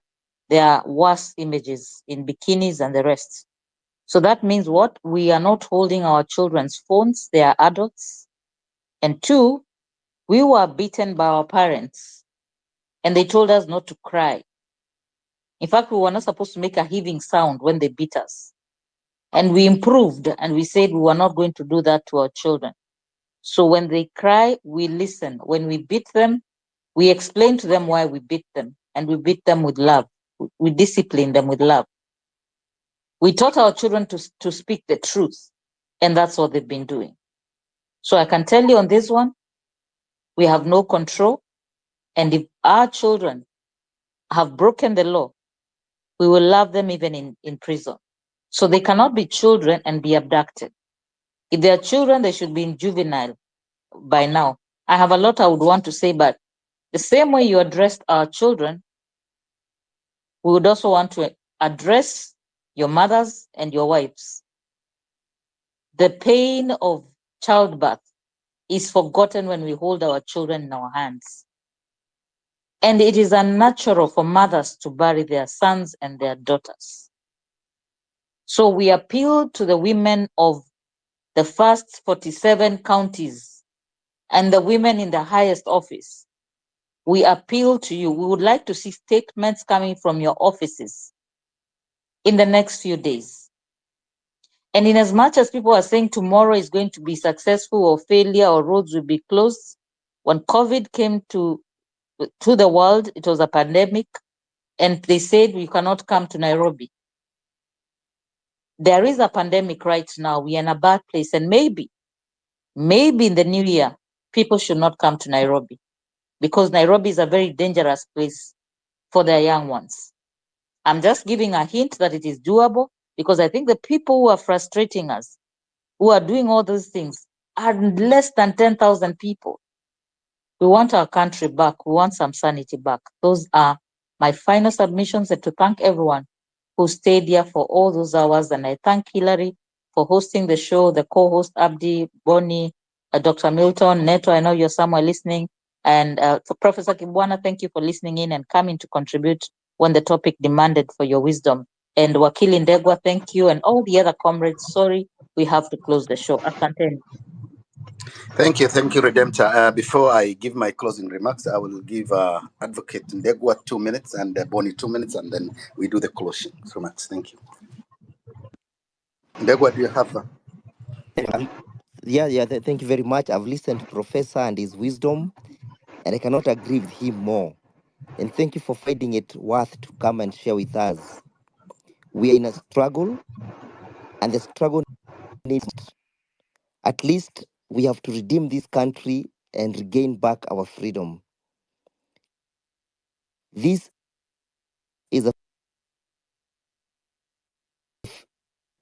are worse images in bikinis and the rest. So that means what? We are not holding our children's phones. They are adults. And two, we were beaten by our parents and they told us not to cry. In fact, we were not supposed to make a heaving sound when they beat us. And we improved and we said we were not going to do that to our children. So when they cry, we listen. When we beat them, we explain to them why we beat them, and we beat them with love. We discipline them with love. We taught our children to speak the truth, and that's what they've been doing. So I can tell you on this one, we have no control. And if our children have broken the law, we will love them even in prison. So they cannot be children and be abducted. If they are children, they should be in juvenile by now. I have a lot I would want to say, but the same way you addressed our children, we would also want to address your mothers and your wives. The pain of childbirth is forgotten when we hold our children in our hands. And it is unnatural for mothers to bury their sons and their daughters. So we appeal to the women of the first 47 counties and the women in the highest office. We appeal to you. We would like to see statements coming from your offices in the next few days. And in as much as people are saying tomorrow is going to be successful or failure or roads will be closed, when COVID came to the world, it was a pandemic, and they said we cannot come to Nairobi. There is a pandemic right now. We are in a bad place, and maybe in the new year, people should not come to Nairobi, because Nairobi is a very dangerous place for their young ones. I'm just giving a hint that it is doable, because I think the people who are frustrating us, who are doing all those things, are less than 10,000 people. We want our country back. We want some sanity back. Those are my final submissions, and to thank everyone who stayed here for all those hours. And I thank Hillary for hosting the show, the co-host Abdi, Bonnie, Dr. Milton, Neto, I know you're somewhere listening, And for Professor Kibwana, thank you for listening in and coming to contribute when the topic demanded for your wisdom. And Wakili Ndegwa, thank you, and all the other comrades. Sorry, we have to close the show. Asanteni. Thank you, Redemptor. Before I give my closing remarks, I will give Advocate Ndegwa 2 minutes and Bonnie 2 minutes, and then we do the closing remarks. Thank you. Ndegwa, do you have? Thank you very much. I've listened to Professor and his wisdom, and I cannot agree with him more. And thank you for finding it worth to come and share with us. We are in a struggle, and the struggle needs, at least we have to redeem this country and regain back our freedom. This is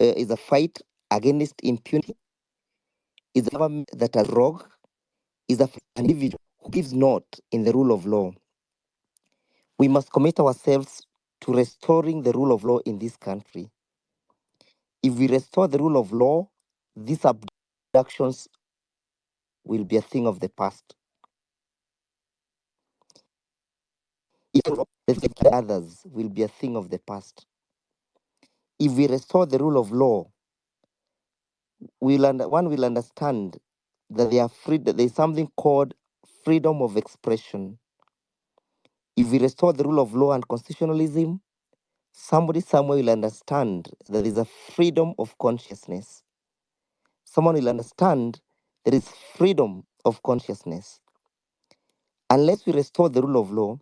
a fight against impunity. Is a government that has rogue. Is an individual who gives not in the rule of law. We must commit ourselves to restoring the rule of law in this country. If we restore the rule of law, these abductions will be a thing of the past. If others will be a thing of the past. If we restore the rule of law, one will understand that they are free, that there is something called freedom of expression. If we restore the rule of law and constitutionalism, somebody somewhere will understand that there is a freedom of consciousness. Someone will understand there is freedom of consciousness. Unless we restore the rule of law,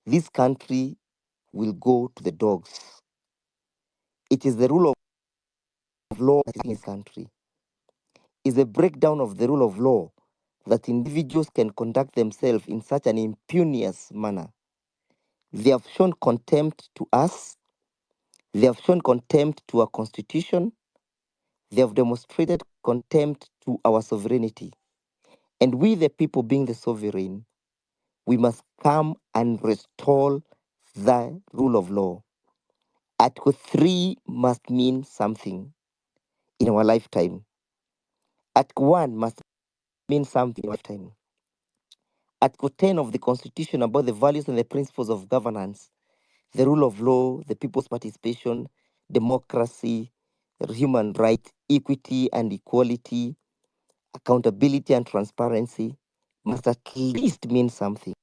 this country will go to the dogs. It is the rule of law that is in this country. It's a breakdown of the rule of law that individuals can conduct themselves in such an impunious manner. They have shown contempt to us. They have shown contempt to our constitution. They have demonstrated contempt to our sovereignty. And we, the people, being the sovereign, we must come and restore the rule of law. Article 3 must mean something in our lifetime. Article 1 must mean something in our lifetime. Article 10 of the Constitution about the values and the principles of governance, the rule of law, the people's participation, democracy, human rights, equity and equality, accountability and transparency must at least mean something.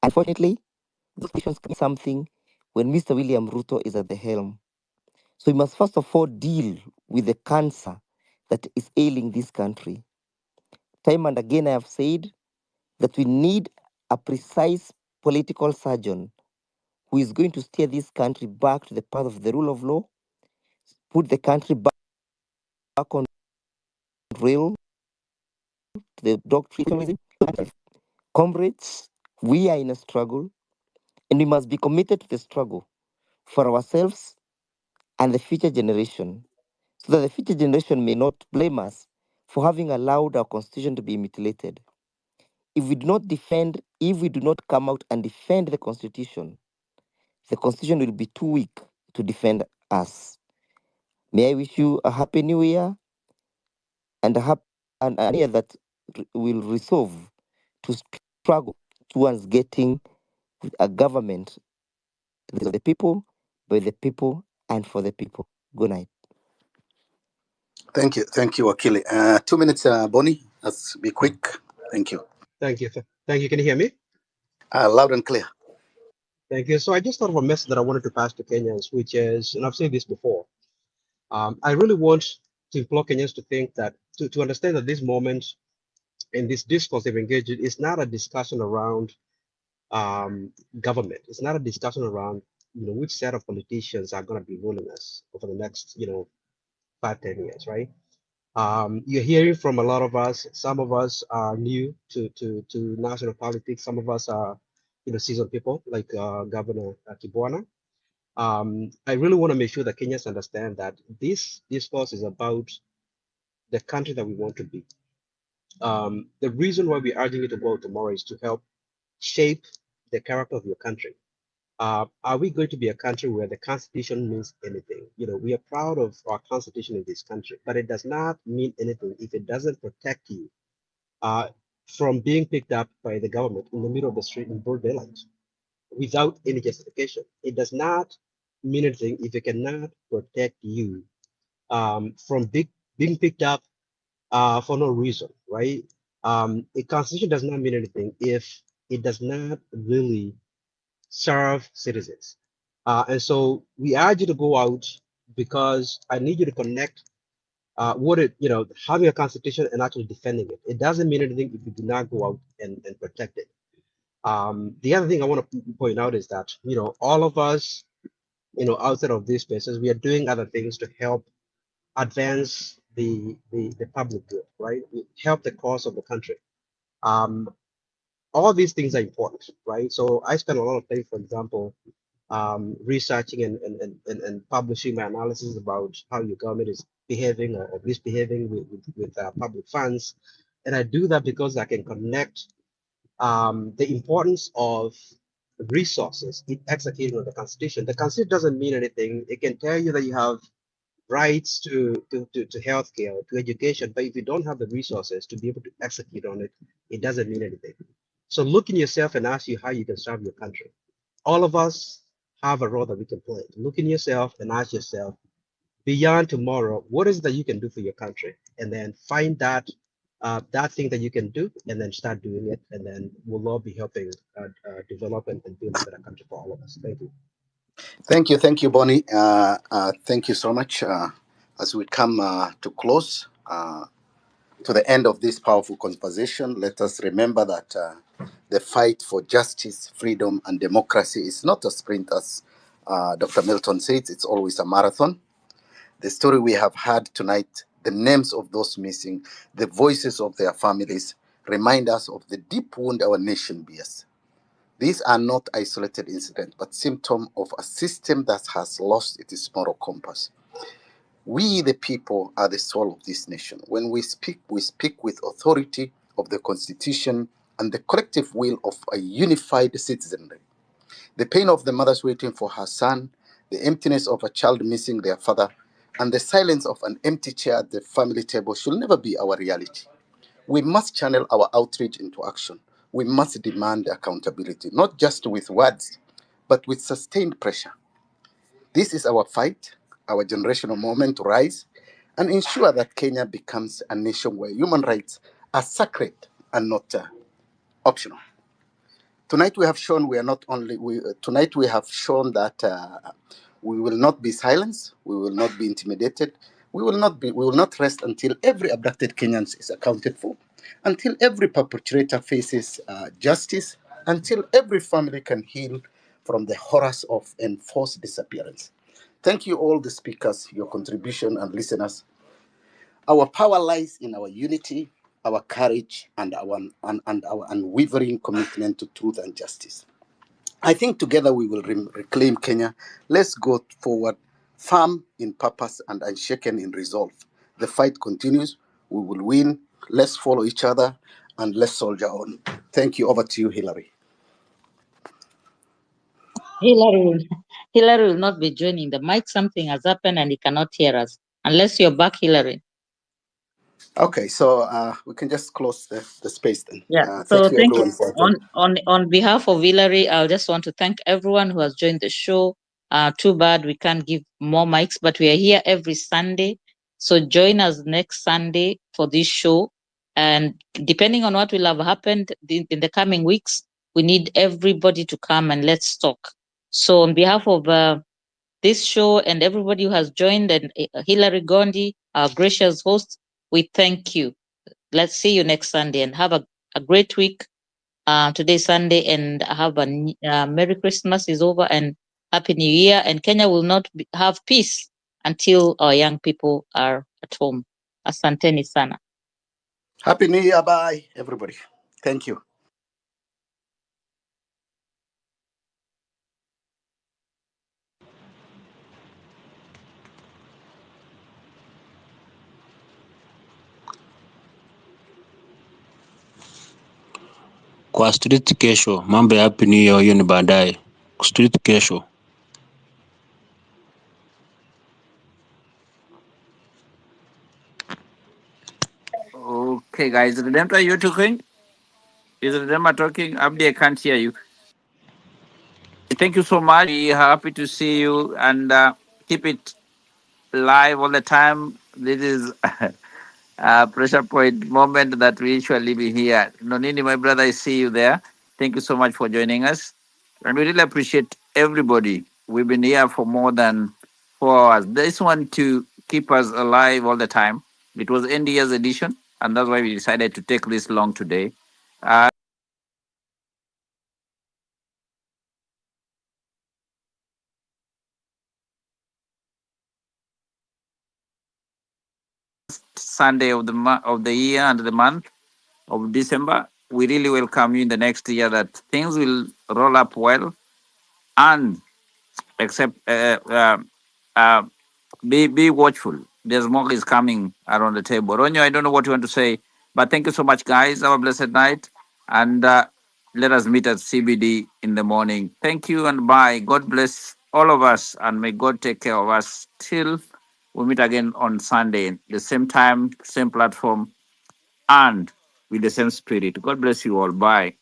Unfortunately, those conditions mean something when Mr. William Ruto is at the helm. So we must first of all deal with the cancer that is ailing this country. Time and again, I have said that we need a precise political surgeon who is going to steer this country back to the path of the rule of law, put the country back on rail, to the doctrine. Comrades, we are in a struggle, and we must be committed to the struggle for ourselves and the future generation, so that the future generation may not blame us for having allowed our constitution to be mutilated. If we do not defend, if we do not come out and defend the constitution will be too weak to defend us. May I wish you a happy new year and a year that will resolve to struggle towards getting a government of the people, by the people, and for the people. Good night. Thank you, Wakili. 2 minutes, Bonnie. Let's be quick. Thank you. Thank you. Thank you. Can you hear me? Loud and clear. Thank you. So I just thought of a message that I wanted to pass to Kenyans, which is, and I've said this before, I really want to implore Kenyans to think that, to understand that this moment in this discourse they've engaged in is not a discussion around government. It's not a discussion around, which set of politicians are going to be ruling us over the next, 5, 10 years, right? You're hearing from a lot of us. Some of us are new to national politics. Some of us are, seasoned people like Governor Kibwana. I really want to make sure that Kenyans understand that this discourse is about the country that we want to be. The reason why we're urging you to vote tomorrow is to help shape the character of your country. Are we going to be a country where the Constitution means anything? We are proud of our Constitution in this country, but it does not mean anything if it doesn't protect you uh, from being picked up by the government in the middle of the street in broad daylight without any justification. It does not mean anything if it cannot protect you from being picked up for no reason, right? A constitution does not mean anything if it does not really serve citizens. And so we urge you to go out because I need you to connect having a constitution and actually defending it. It doesn't mean anything if you do not go out and protect it. The other thing I want to point out is that, all of us, outside of these spaces, we are doing other things to help advance the public good, right? Help the cause of the country. Um, all these things are important, right? So I spend a lot of time, for example, researching and publishing my analysis about how your government is behaving or misbehaving with public funds. And I do that because I can connect the importance of resources in executing on the Constitution. The Constitution doesn't mean anything. It can tell you that you have rights to healthcare, to education, but if you don't have the resources to be able to execute on it, it doesn't mean anything. So look in yourself and ask you how you can serve your country. All of us have a role that we can play. Look in yourself and ask yourself, beyond tomorrow, what is it that you can do for your country? And then find that thing that you can do, and then start doing it, and then we'll all be helping develop and build a better country for all of us. Thank you. Thank you, Bonnie. Thank you so much. As we come to close, to the end of this powerful conversation, let us remember that the fight for justice, freedom, and democracy is not a sprint, as Dr. Milton says, it's always a marathon. The story we have heard tonight, the names of those missing, the voices of their families, remind us of the deep wound our nation bears. These are not isolated incidents, but symptoms of a system that has lost its moral compass. We, the people, are the soul of this nation. When we speak with authority of the Constitution and the collective will of a unified citizenry. The pain of the mothers waiting for her son, the emptiness of a child missing their father, and the silence of an empty chair at the family table should never be our reality. We must channel our outrage into action. We must demand accountability, not just with words, but with sustained pressure. This is our fight, our generational moment to rise and ensure that Kenya becomes a nation where human rights are sacred and not optional. Tonight we have shown we are not only we. Tonight we have shown that we will not be silenced. We will not be intimidated. We will not be. We will not rest until every abducted Kenyan is accounted for, until every perpetrator faces justice, until every family can heal from the horrors of enforced disappearance. Thank you, all the speakers, your contribution, and listeners. Our power lies in our unity, our courage, and our unwavering commitment to truth and justice. I think together we will reclaim Kenya. Let's go forward, firm in purpose and unshaken in resolve. The fight continues. We will win. Let's follow each other and let's soldier on. Thank you. Over to you, Hillary. Hillary will, Hillary will not be joining the mic. Something has happened and he cannot hear us. Unless you're back, Hillary. Okay, so we can just close the space then. Yeah. Thank So you, thank you. everyone, for attending. On behalf of Hillary, I just want to thank everyone who has joined the show. Too bad we can't give more mics, but we are here every Sunday. So join us next Sunday for this show. And depending on what will have happened in the coming weeks, we need everybody to come and let's talk. So on behalf of this show and everybody who has joined, and Hillary Gondi, our gracious host, we thank you. Let's see you next Sunday and have a great week. Today's Sunday, and have a Merry Christmas is over and Happy New Year. And Kenya will not have peace until our young people are at home. Asanteni sana. Happy New Year. Bye, everybody. Thank you. Kwa street kesho, mambo ya Happy New Year hiyo ni baadaye. Street kesho. Okay. Okay, guys, Redemptor, you talking? Is Redemptor talking? Abdi, I can't hear you. Thank you so much. We are happy to see you and keep it live all the time. This is a pressure point moment that we usually be here. Nonini, my brother, I see you there. Thank you so much for joining us. And we really appreciate everybody. We've been here for more than 4 hours. This one to keep us alive all the time. It was end year's edition, and that's why we decided to take this long today. Sunday of the year and the month of December. We really welcome you in the next year that things will roll up well and except uh, be watchful. There's more is coming around the table. Ronyo, I don't know what you want to say, but thank you so much, guys. Have a blessed night, and let us meet at CBD in the morning. Thank you and bye. God bless all of us, and may God take care of us till we meet again on Sunday, the same time, same platform, and with the same spirit. God bless you all. Bye.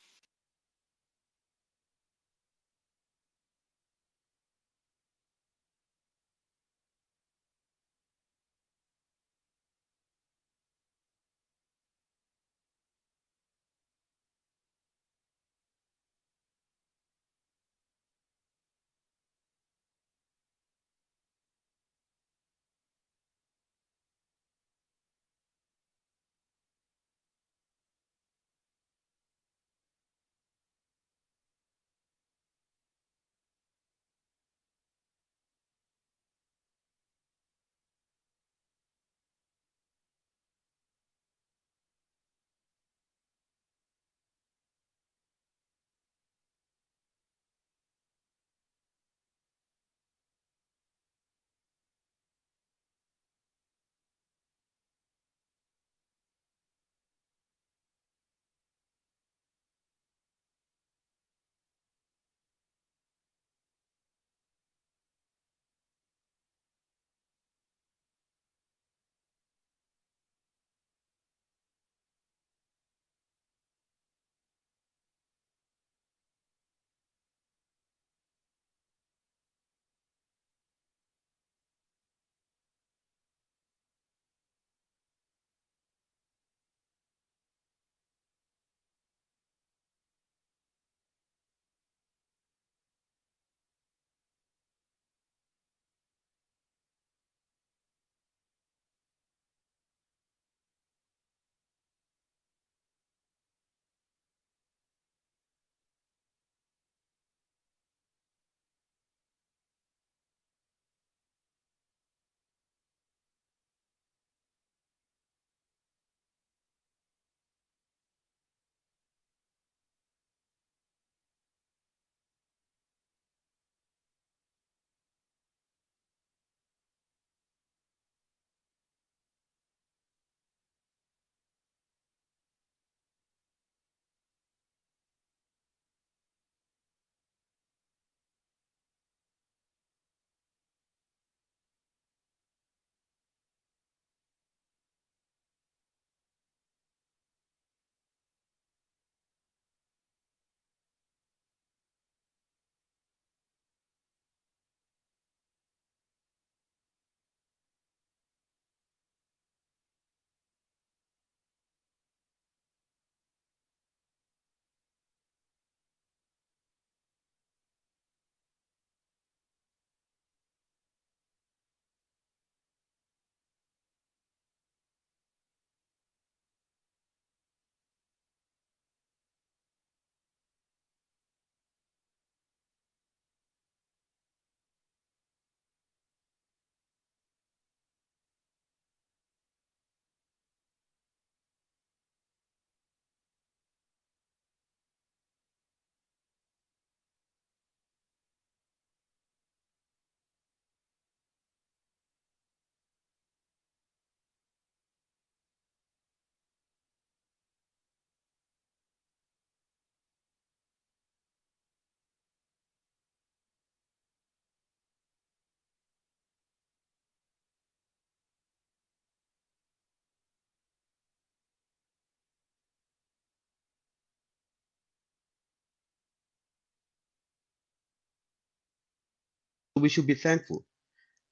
we should be thankful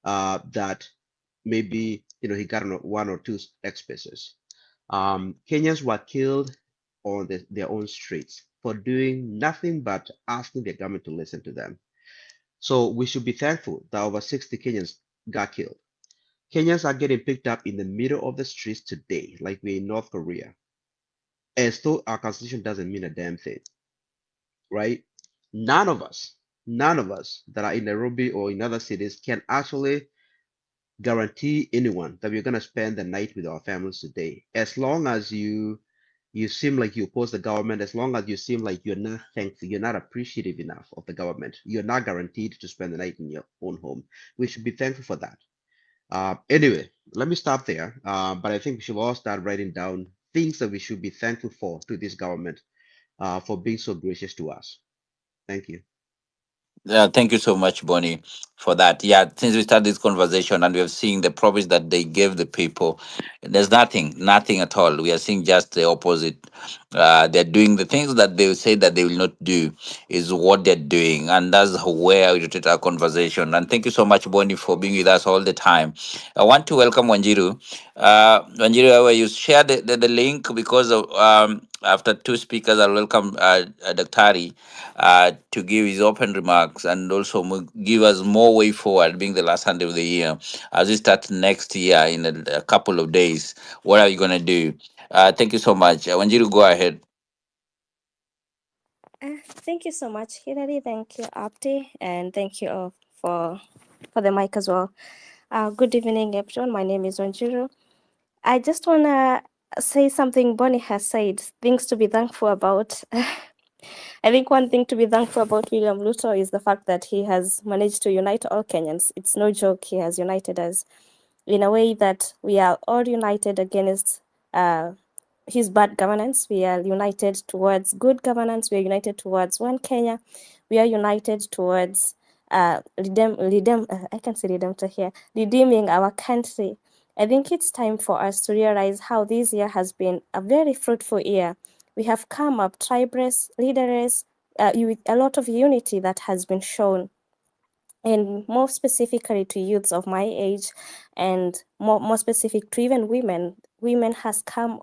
that maybe he got one or two spaces. Kenyans were killed on their own streets for doing nothing but asking the government to listen to them. So we should be thankful that over 60 Kenyans got killed. Kenyans are getting picked up in the middle of the streets today, like we're in North Korea, as though our constitution doesn't mean a damn thing, right? None of us, none of us that are in Nairobi or in other cities can actually guarantee anyone that we're going to spend the night with our families today. As long as you seem like you oppose the government, as long as you seem like you're not thankful, you're not appreciative enough of the government, you're not guaranteed to spend the night in your own home. We should be thankful for that. Anyway, let me stop there. But I think we should all start writing down things that we should be thankful for to this government for being so gracious to us. Thank you. Thank you so much, Bonnie, for that. Yeah, since we started this conversation and we have seen the promise that they gave the people, there's nothing at all. We are seeing just the opposite. They're doing the things that they say that they will not do, is what they're doing. And that's where we rotate our conversation. And thank you so much, Bonnie, for being with us all the time. I want to welcome Wanjiru. Wanjiru, you share the link because of, after two speakers, I'll welcome Daktari to give his open remarks and also give us more way forward, being the last Sunday of the year. As we start next year in a couple of days, what are you going to do? Thank you so much. Wanjiru, go ahead. Thank you so much, Hilary. Thank you, Abdi, and thank you all for the mic as well. Good evening, everyone. My name is Wanjiru. I just want to say something Bonnie has said, things to be thankful about. I think one thing to be thankful about William Ruto is the fact that he has managed to unite all Kenyans. It's no joke, he has united us in a way that we are all united against his bad governance. We are united towards good governance. We are united towards one Kenya. We are united towards I can say redemptor here, redeeming our country. I think it's time for us to realize how this year has been a very fruitful year. We have come up tribeless, leaderless, with a lot of unity that has been shown, and more specifically to youths of my age, and more specific to even women have come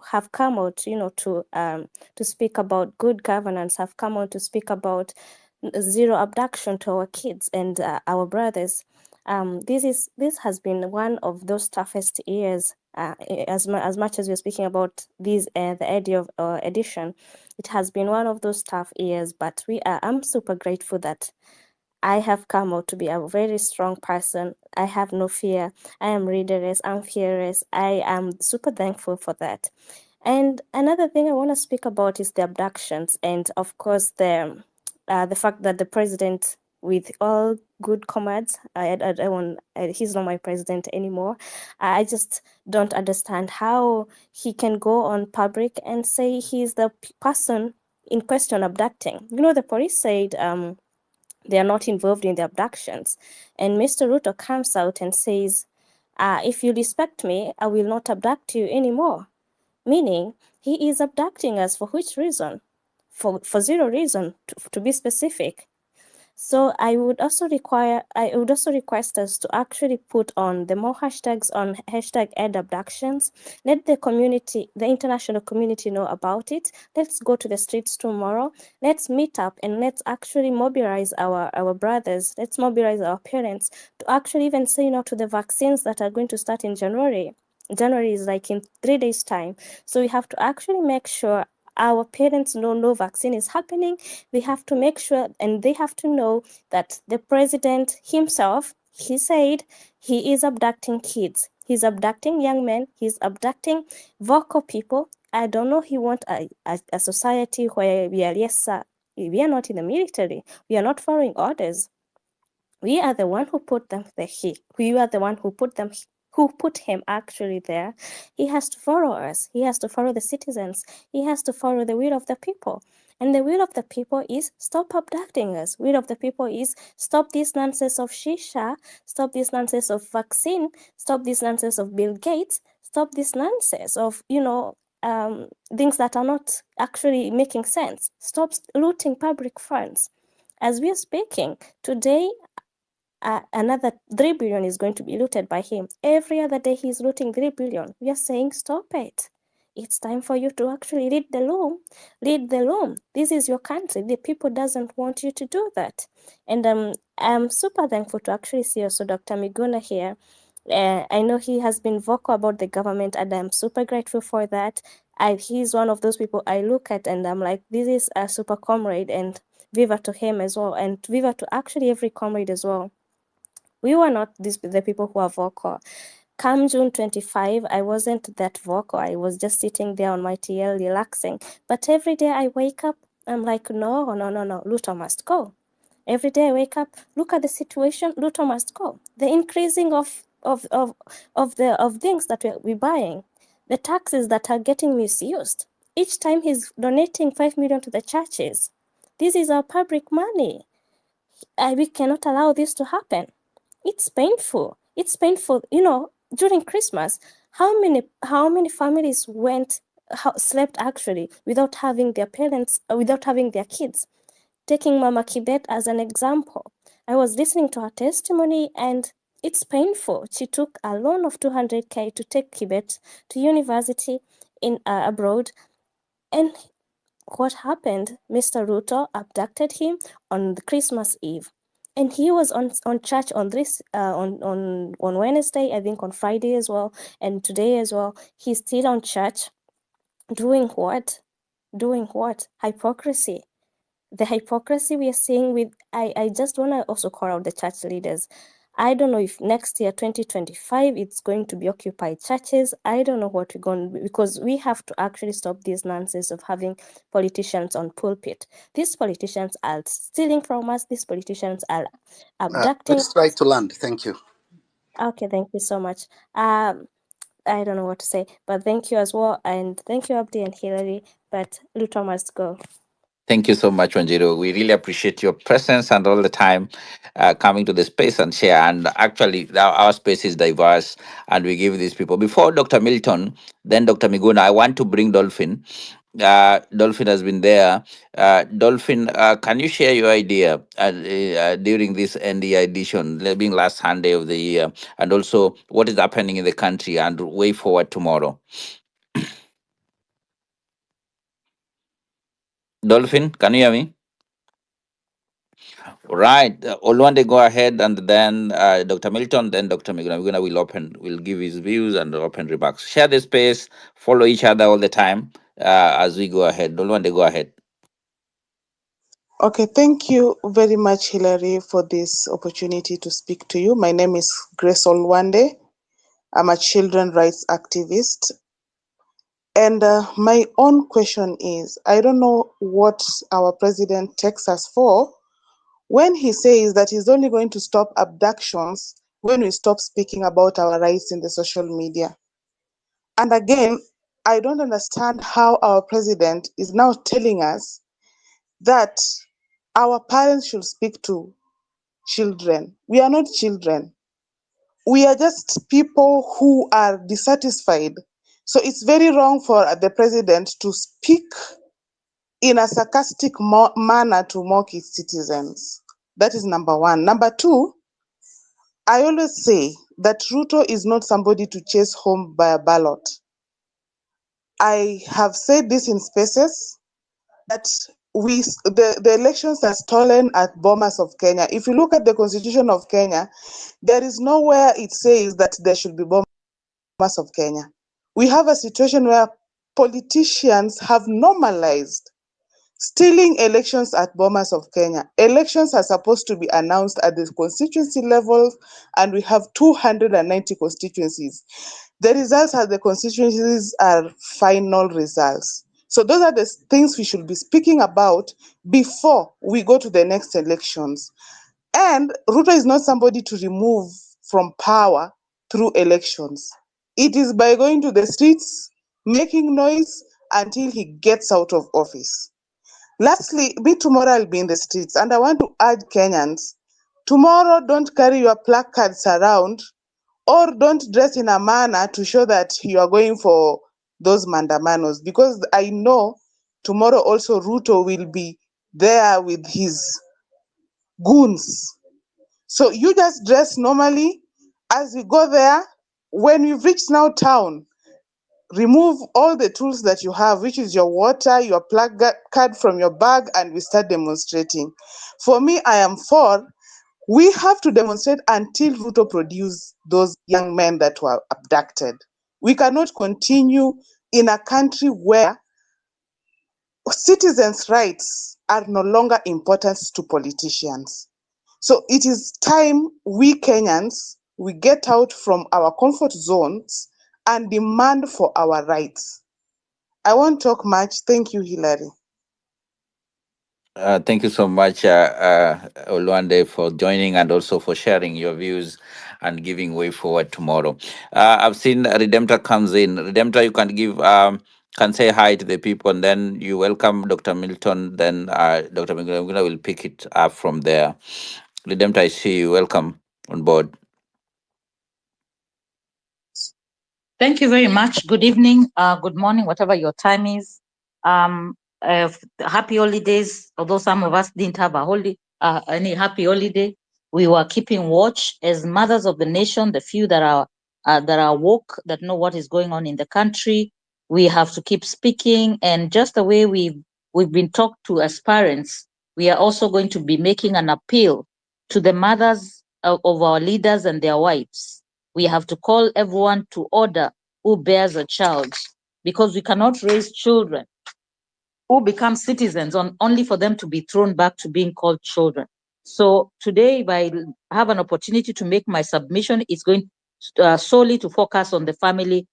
out, to speak about good governance, have come out to speak about zero abduction to our kids and our brothers. This has been one of those toughest years. As much as we're speaking about these the idea of edition, it has been one of those tough years, but I'm super grateful that I have come out to be a very strong person. I have no fear. I am readerless. I'm fearless. I am super thankful for that. And another thing I want to speak about is the abductions, and of course the fact that the president, with all good comrades, he's not my president anymore. I just don't understand how he can go on public and say he's the person in question abducting. The police said they are not involved in the abductions. And Mr. Ruto comes out and says, if you respect me, I will not abduct you anymore. Meaning, he is abducting us for which reason? For zero reason, to be specific. So I would also request us to actually put on the more hashtags on #end abductions. Let the community, the international community, know about it. Let's go to the streets tomorrow. Let's meet up and let's actually mobilize our brothers. Let's mobilize our parents to actually even say no to the vaccines that are going to start in January. January is like in 3 days' time. So we have to actually make sure our parents know no vaccine is happening. They have to make sure, and they have to know that the president himself, he said he is abducting kids. He's abducting young men. He's abducting vocal people. I don't know. He wants a society where we are, yes, sir, we are not in the military. We are not following orders. We are the one who put them there. We are the one who put him actually there. He has to follow us. He has to follow the citizens. He has to follow the will of the people. And the will of the people is stop abducting us. Will of the people is stop this nonsense of shisha, stop this nonsense of vaccine, stop this nonsense of Bill Gates, stop this nonsense of, things that are not actually making sense. Stop looting public funds. As we are speaking today, another 3 billion is going to be looted by him. Every other day he's looting 3 billion. We are saying stop it. It's time for you to actually lead the loom. Lead the loom. This is your country. The people doesn't want you to do that. And I'm super thankful to actually see also Dr. Miguna here. I know he has been vocal about the government, and I'm super grateful for that. He's one of those people I look at and I'm like, this is a super comrade, and viva to him as well, and viva to actually every comrade as well. We were not the people who are vocal. Come June 25, I wasn't that vocal. I was just sitting there on my TL relaxing. But every day I wake up, I'm like, no, Luto must go. Every day I wake up, look at the situation, Luto must go. The increasing of things that we're buying, the taxes that are getting misused. Each time he's donating 5 million to the churches. This is our public money. We cannot allow this to happen. It's painful. It's painful. During Christmas, how many families slept actually without having their parents, without having their kids? Taking Mama Kibet as an example, I was listening to her testimony and it's painful. She took a loan of 200K to take Kibet to university in abroad, and what happened? Mr. Ruto abducted him on the Christmas Eve, and he was on church on this on Wednesday, I think on Friday as well, and today as well. He's still on church, doing what? Doing what? Hypocrisy. The hypocrisy we are seeing with I just want to also call out the church leaders. I don't know if next year 2025 it's going to be occupied churches. I don't know what we're going to, because we have to actually stop this nonsense of having politicians on pulpit. These politicians are stealing from us. These politicians are abducting Let's try us. to land. Thank you. Okay, thank you so much. I don't know what to say, but thank you as well, and thank you Abdi and Hillary. But Luto must go. Thank you so much, Wanjiru. We really appreciate your presence and all the time coming to the space and share. And actually, our space is diverse, and we give these people. Before Dr. Milton, then Dr. Miguna, I want to bring Dolphin. Dolphin has been there. Dolphin, can you share your idea during this NDI edition, being last Sunday of the year, and also what is happening in the country and way forward tomorrow? Dolphin, can you hear me? Right. Olwande, go ahead, and then Dr. Milton, then Dr. Miguna will give his views and open remarks. Share the space, follow each other all the time as we go ahead. Olwande, go ahead. Okay, thank you very much, Hilary, for this opportunity to speak to you. My name is Grace Olwande. I'm a children rights activist. And my own question is, I don't know what our president takes us for when he says that he's only going to stop abductions when we stop speaking about our rights in the social media. And again, I don't understand how our president is now telling us that our parents should speak to children. We are not children. We are just people who are dissatisfied. So it's very wrong for the president to speak in a sarcastic manner to mock its citizens. That is number one. Number two, I always say that Ruto is not somebody to chase home by a ballot. I have said this in spaces that the elections are stolen at Bomas of Kenya. If you look at the constitution of Kenya, there is nowhere it says that there should be Bomas of Kenya. We have a situation where politicians have normalized stealing elections at Bomas of Kenya. Elections are supposed to be announced at the constituency level, and we have 290 constituencies. The results at the constituencies are final results. So those are the things we should be speaking about before we go to the next elections. And Ruto is not somebody to remove from power through elections. It is by going to the streets, making noise until he gets out of office. Lastly, me tomorrow I'll be in the streets, and I want to urge Kenyans, tomorrow don't carry your placards around, or don't dress in a manner to show that you are going for those mandamanos, because I know tomorrow also Ruto will be there with his goons. So you just dress normally. As you go there, when you've reached now town, remove all the tools that you have, which is your water, your plug card from your bag, and we start demonstrating. For me, I am for, we have to demonstrate until Ruto produce those young men that were abducted. We cannot continue in a country where citizens' rights are no longer important to politicians. So it is time we Kenyans, we get out from our comfort zones and demand for our rights. I won't talk much. Thank you, Hilary. Thank you so much, Olwande, for joining and also for sharing your views and giving way forward tomorrow. I've seen Redemptor comes in. Redemptor, you can say hi to the people, and then you welcome Dr. Milton. Then Dr. Minguna will pick it up from there. Redemptor, I see you. Welcome on board. Thank you very much. Good evening, good morning, whatever your time is. Happy holidays. Although some of us didn't have any happy holiday, we were keeping watch as mothers of the nation. The few that are woke, that know what is going on in the country. We have to keep speaking, and just the way we've been talked to as parents, we are also going to be making an appeal to the mothers of our leaders and their wives. We have to call everyone to order who bears a child, because we cannot raise children who become citizens only for them to be thrown back to being called children. So today, if I have an opportunity to make my submission, it's going solely to focus on the family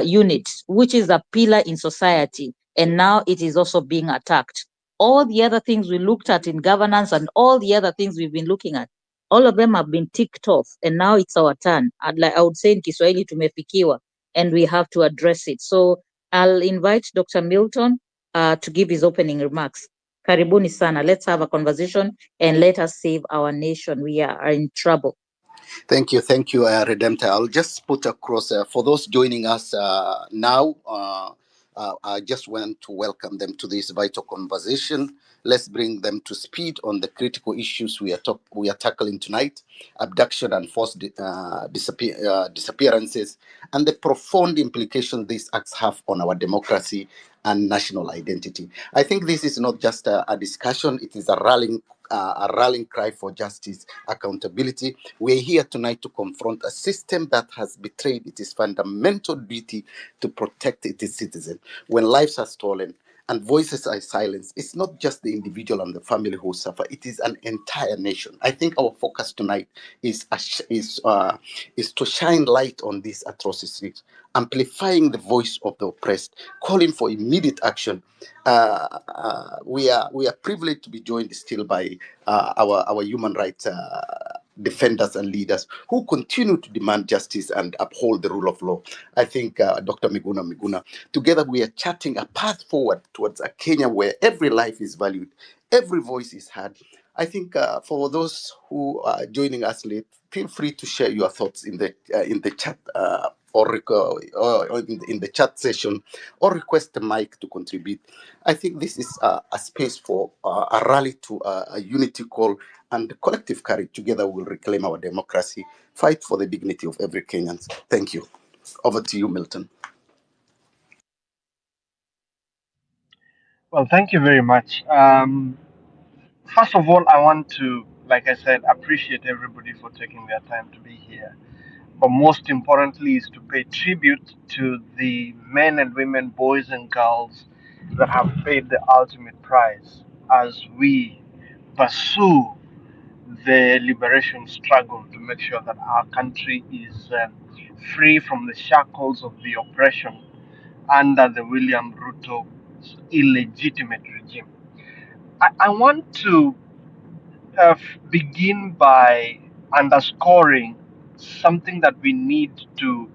unit, which is a pillar in society, and now it is also being attacked. All the other things we looked at in governance and all the other things we've been looking at, all of them have been ticked off, and now it's our turn. I would say in Kiswahili tumefikiwa, and we have to address it. So I'll invite Dr. Milton to give his opening remarks. Karibuni sana. Let's have a conversation and let us save our nation. We are in trouble. Thank you, Redemptor. I'll just put across for those joining us now. I just want to welcome them to this vital conversation. Let's bring them to speed on the critical issues we are tackling tonight: abduction and forced disappearances, and the profound implications these acts have on our democracy and national identity. I think this is not just a discussion; it is a rallying cry for justice, accountability. We're here tonight to confront a system that has betrayed its fundamental duty to protect its citizens. When lives are stolen and voices are silenced, it's not just the individual and the family who suffer, it is an entire nation. I think our focus tonight is to shine light on these atrocities, amplifying the voice of the oppressed, calling for immediate action. We are privileged to be joined still by our human rights defenders and leaders who continue to demand justice and uphold the rule of law. I think Dr. Miguna, together we are charting a path forward towards a Kenya where every life is valued, every voice is heard. I think for those who are joining us late, feel free to share your thoughts in the chat. Or in the chat session, or request the mic to contribute. I think this is a space for a rally to a unity call and collective courage. Together we'll reclaim our democracy, fight for the dignity of every Kenyan. Thank you. Over to you, Milton. Well, thank you very much. First of all, I want to, like I said, appreciate everybody for taking their time to be here. But most importantly, is to pay tribute to the men and women, boys and girls that have paid the ultimate price as we pursue the liberation struggle to make sure that our country is free from the shackles of the oppression under the William Ruto's illegitimate regime. I want to begin by underscoring something that we need to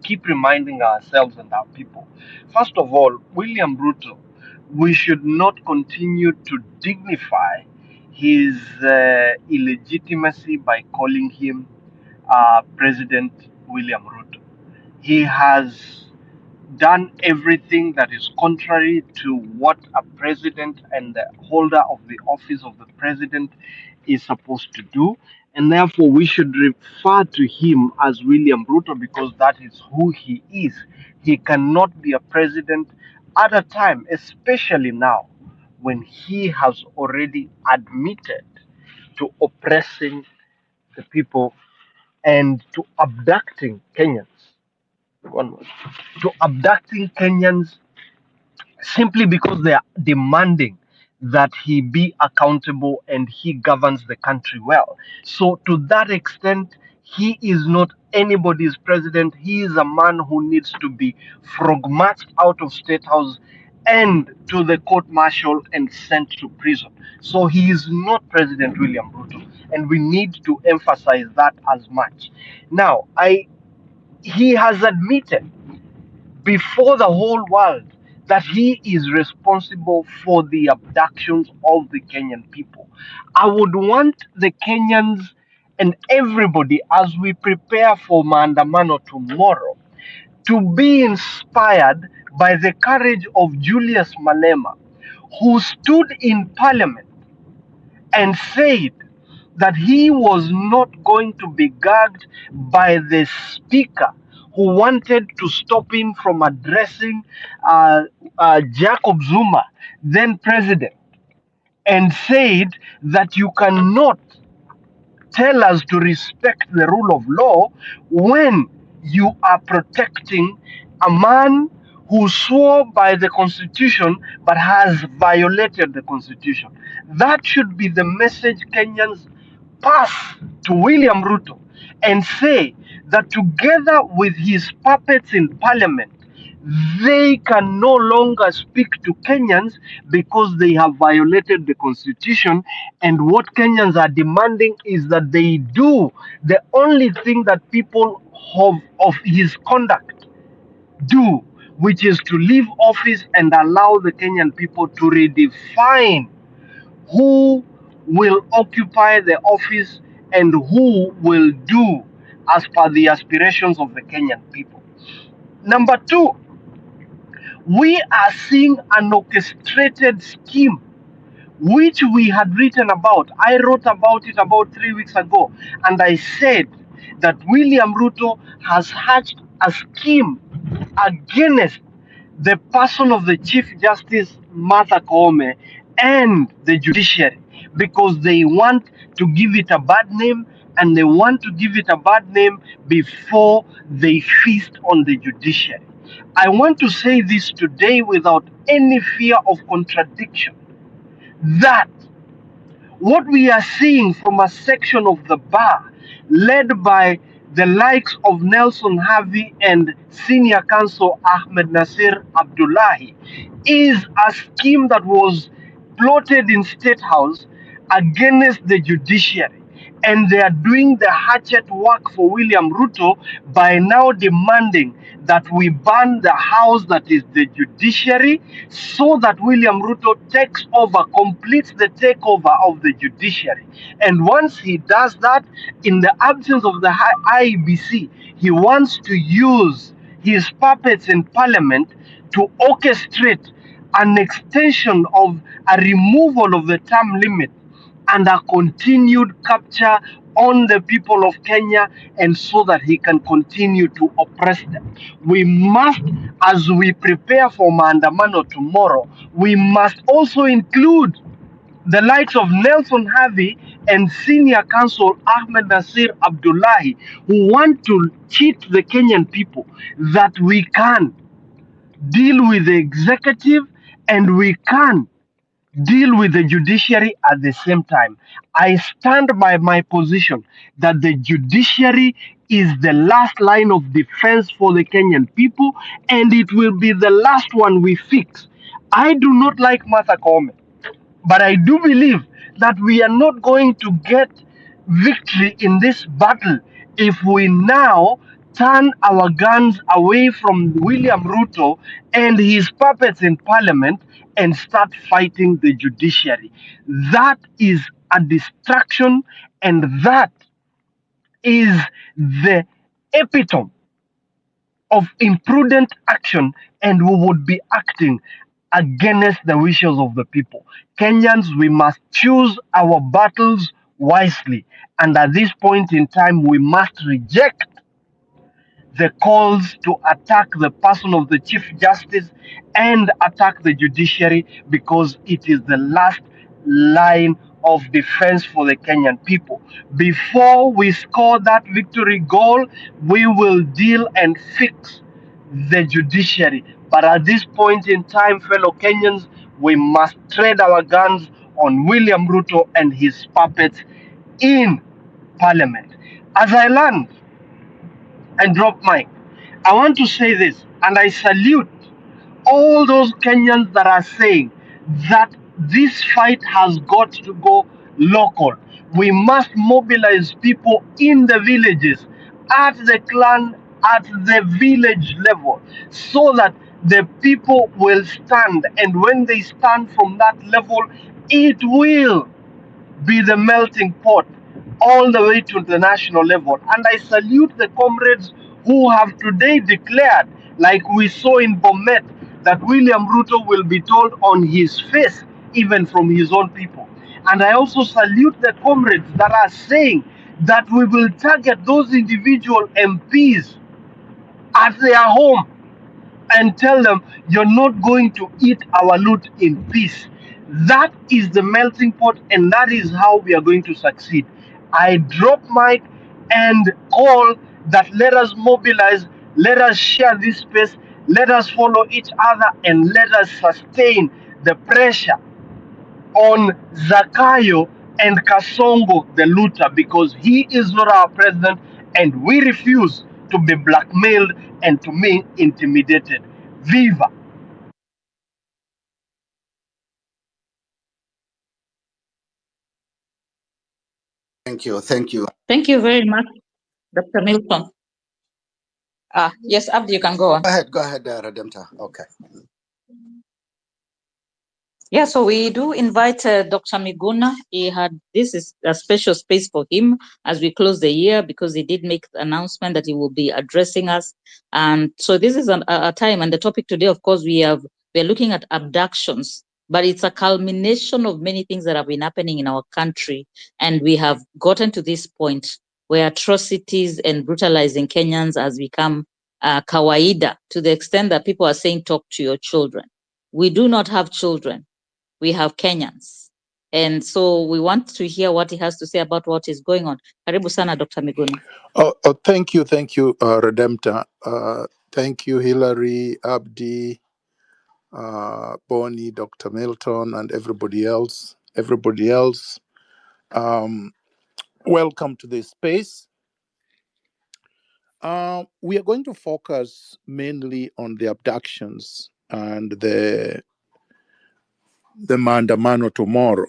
keep reminding ourselves and our people. First of all, William Ruto, we should not continue to dignify his illegitimacy by calling him President William Ruto. He has done everything that is contrary to what a president and the holder of the office of the president is supposed to do. And therefore, we should refer to him as William Ruto because that is who he is. He cannot be a president at a time, especially now, when he has already admitted to oppressing the people and to abducting Kenyans. One more. To abducting Kenyans simply because they are demanding that he be accountable and he governs the country well. So, to that extent, he is not anybody's president. He is a man who needs to be frog-marched out of State House and to the court martial and sent to prison. So, he is not President William Ruto, and we need to emphasize that as much. Now, he has admitted before the whole world that he is responsible for the abductions of the Kenyan people. I would want the Kenyans and everybody as we prepare for Maandamano tomorrow to be inspired by the courage of Julius Malema, who stood in parliament and said that he was not going to be gagged by the speaker who wanted to stop him from addressing Jacob Zuma, then president, and said that you cannot tell us to respect the rule of law when you are protecting a man who swore by the constitution but has violated the constitution. That should be the message Kenyans pass to William Ruto and say that together with his puppets in parliament, they can no longer speak to Kenyans because they have violated the constitution. And what Kenyans are demanding is that they do the only thing that people of his conduct do, which is to leave office and allow the Kenyan people to redefine who will occupy the office and who will do as per the aspirations of the Kenyan people. Number two, we are seeing an orchestrated scheme which we had written about. I wrote about it about 3 weeks ago, and I said that William Ruto has hatched a scheme against the person of the Chief Justice Martha Koome and the judiciary because they want to give it a bad name, and they want to give it a bad name before they feast on the judiciary. I want to say this today without any fear of contradiction that what we are seeing from a section of the bar led by the likes of Nelson Harvey and senior counsel Ahmed Nasir Abdullahi is a scheme that was plotted in State House against the judiciary. And they are doing the hatchet work for William Ruto by now demanding that we ban the house that is the judiciary so that William Ruto takes over, completes the takeover of the judiciary. And once he does that, in the absence of the IEBC, he wants to use his puppets in parliament to orchestrate an extension of a removal of the term limit and a continued capture on the people of Kenya, and so that he can continue to oppress them. We must, as we prepare for Maandamano tomorrow, we must also include the likes of Nelson Harvey and senior counsel Ahmed Nasir Abdullahi, who want to cheat the Kenyan people that we can deal with the executive and we can deal with the judiciary at the same time. I stand by my position that the judiciary is the last line of defense for the Kenyan people, and it will be the last one we fix. I do not like Martha Koome, but I do believe that we are not going to get victory in this battle if we now turn our guns away from William Ruto and his puppets in parliament and start fighting the judiciary. That is a distraction, and that is the epitome of imprudent action, and we would be acting against the wishes of the people. Kenyans, we must choose our battles wisely. And at this point in time, we must reject the calls to attack the person of the Chief Justice and attack the judiciary, because it is the last line of defense for the Kenyan people. Before we score that victory goal, we will deal and fix the judiciary. But at this point in time, fellow Kenyans, we must trade our guns on William Ruto and his puppets in Parliament. As I land and drop mic, I want to say this, and I salute all those Kenyans that are saying that this fight has got to go local. We must mobilize people in the villages, at the clan, at the village level, so that the people will stand. And when they stand from that level, it will be the melting pot all the way to the national level. And I salute the comrades who have today declared, like we saw in Bomet, that William Ruto will be told on his face, even from his own people. And I also salute the comrades that are saying that we will target those individual MPs at their home and tell them, you're not going to eat our loot in peace. That is the melting pot, and that is how we are going to succeed. I drop mic and call that let us mobilize, let us share this space, let us follow each other, and let us sustain the pressure on Zakayo and Kasongo the looter, because he is not our president and we refuse to be blackmailed and to be intimidated. Viva! Thank you. Thank you. Thank you very much, Dr. Milton. Yes, Abdi, you can go on. Go ahead, Redemptor. Okay. Yeah, so we do invite Dr. Miguna. This is a special space for him as we close the year, because he did make the announcement that he will be addressing us. And so this is a time, and the topic today, of course, we're looking at abductions, but it's a culmination of many things that have been happening in our country. And we have gotten to this point where atrocities and brutalizing Kenyans has become kawaida, to the extent that people are saying, talk to your children. We do not have children. We have Kenyans. And so we want to hear what he has to say about what is going on. Karibu sana, Dr. Miguna. Thank you, Redemptor. Thank you, Hillary, Abdi, Bonnie, Dr. Milton, and everybody else. Welcome to this space. We are going to focus mainly on the abductions and the maandamano tomorrow.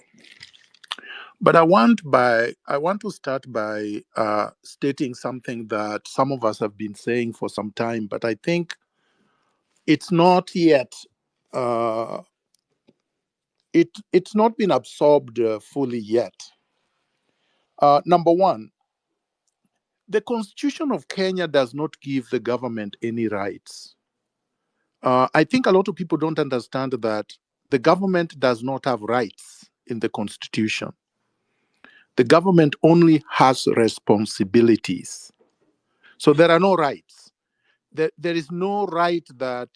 But I want to start by stating something that some of us have been saying for some time, but I think it's not yet it's not been absorbed fully yet. Number one, the Constitution of Kenya does not give the government any rights. I think a lot of people don't understand that the government does not have rights in the Constitution. The government only has responsibilities. So there are no rights. There is no right that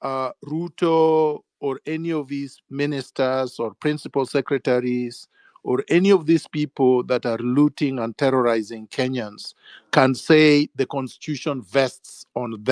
Ruto or any of these ministers or principal secretaries or any of these people that are looting and terrorizing Kenyans can say the Constitution vests on them.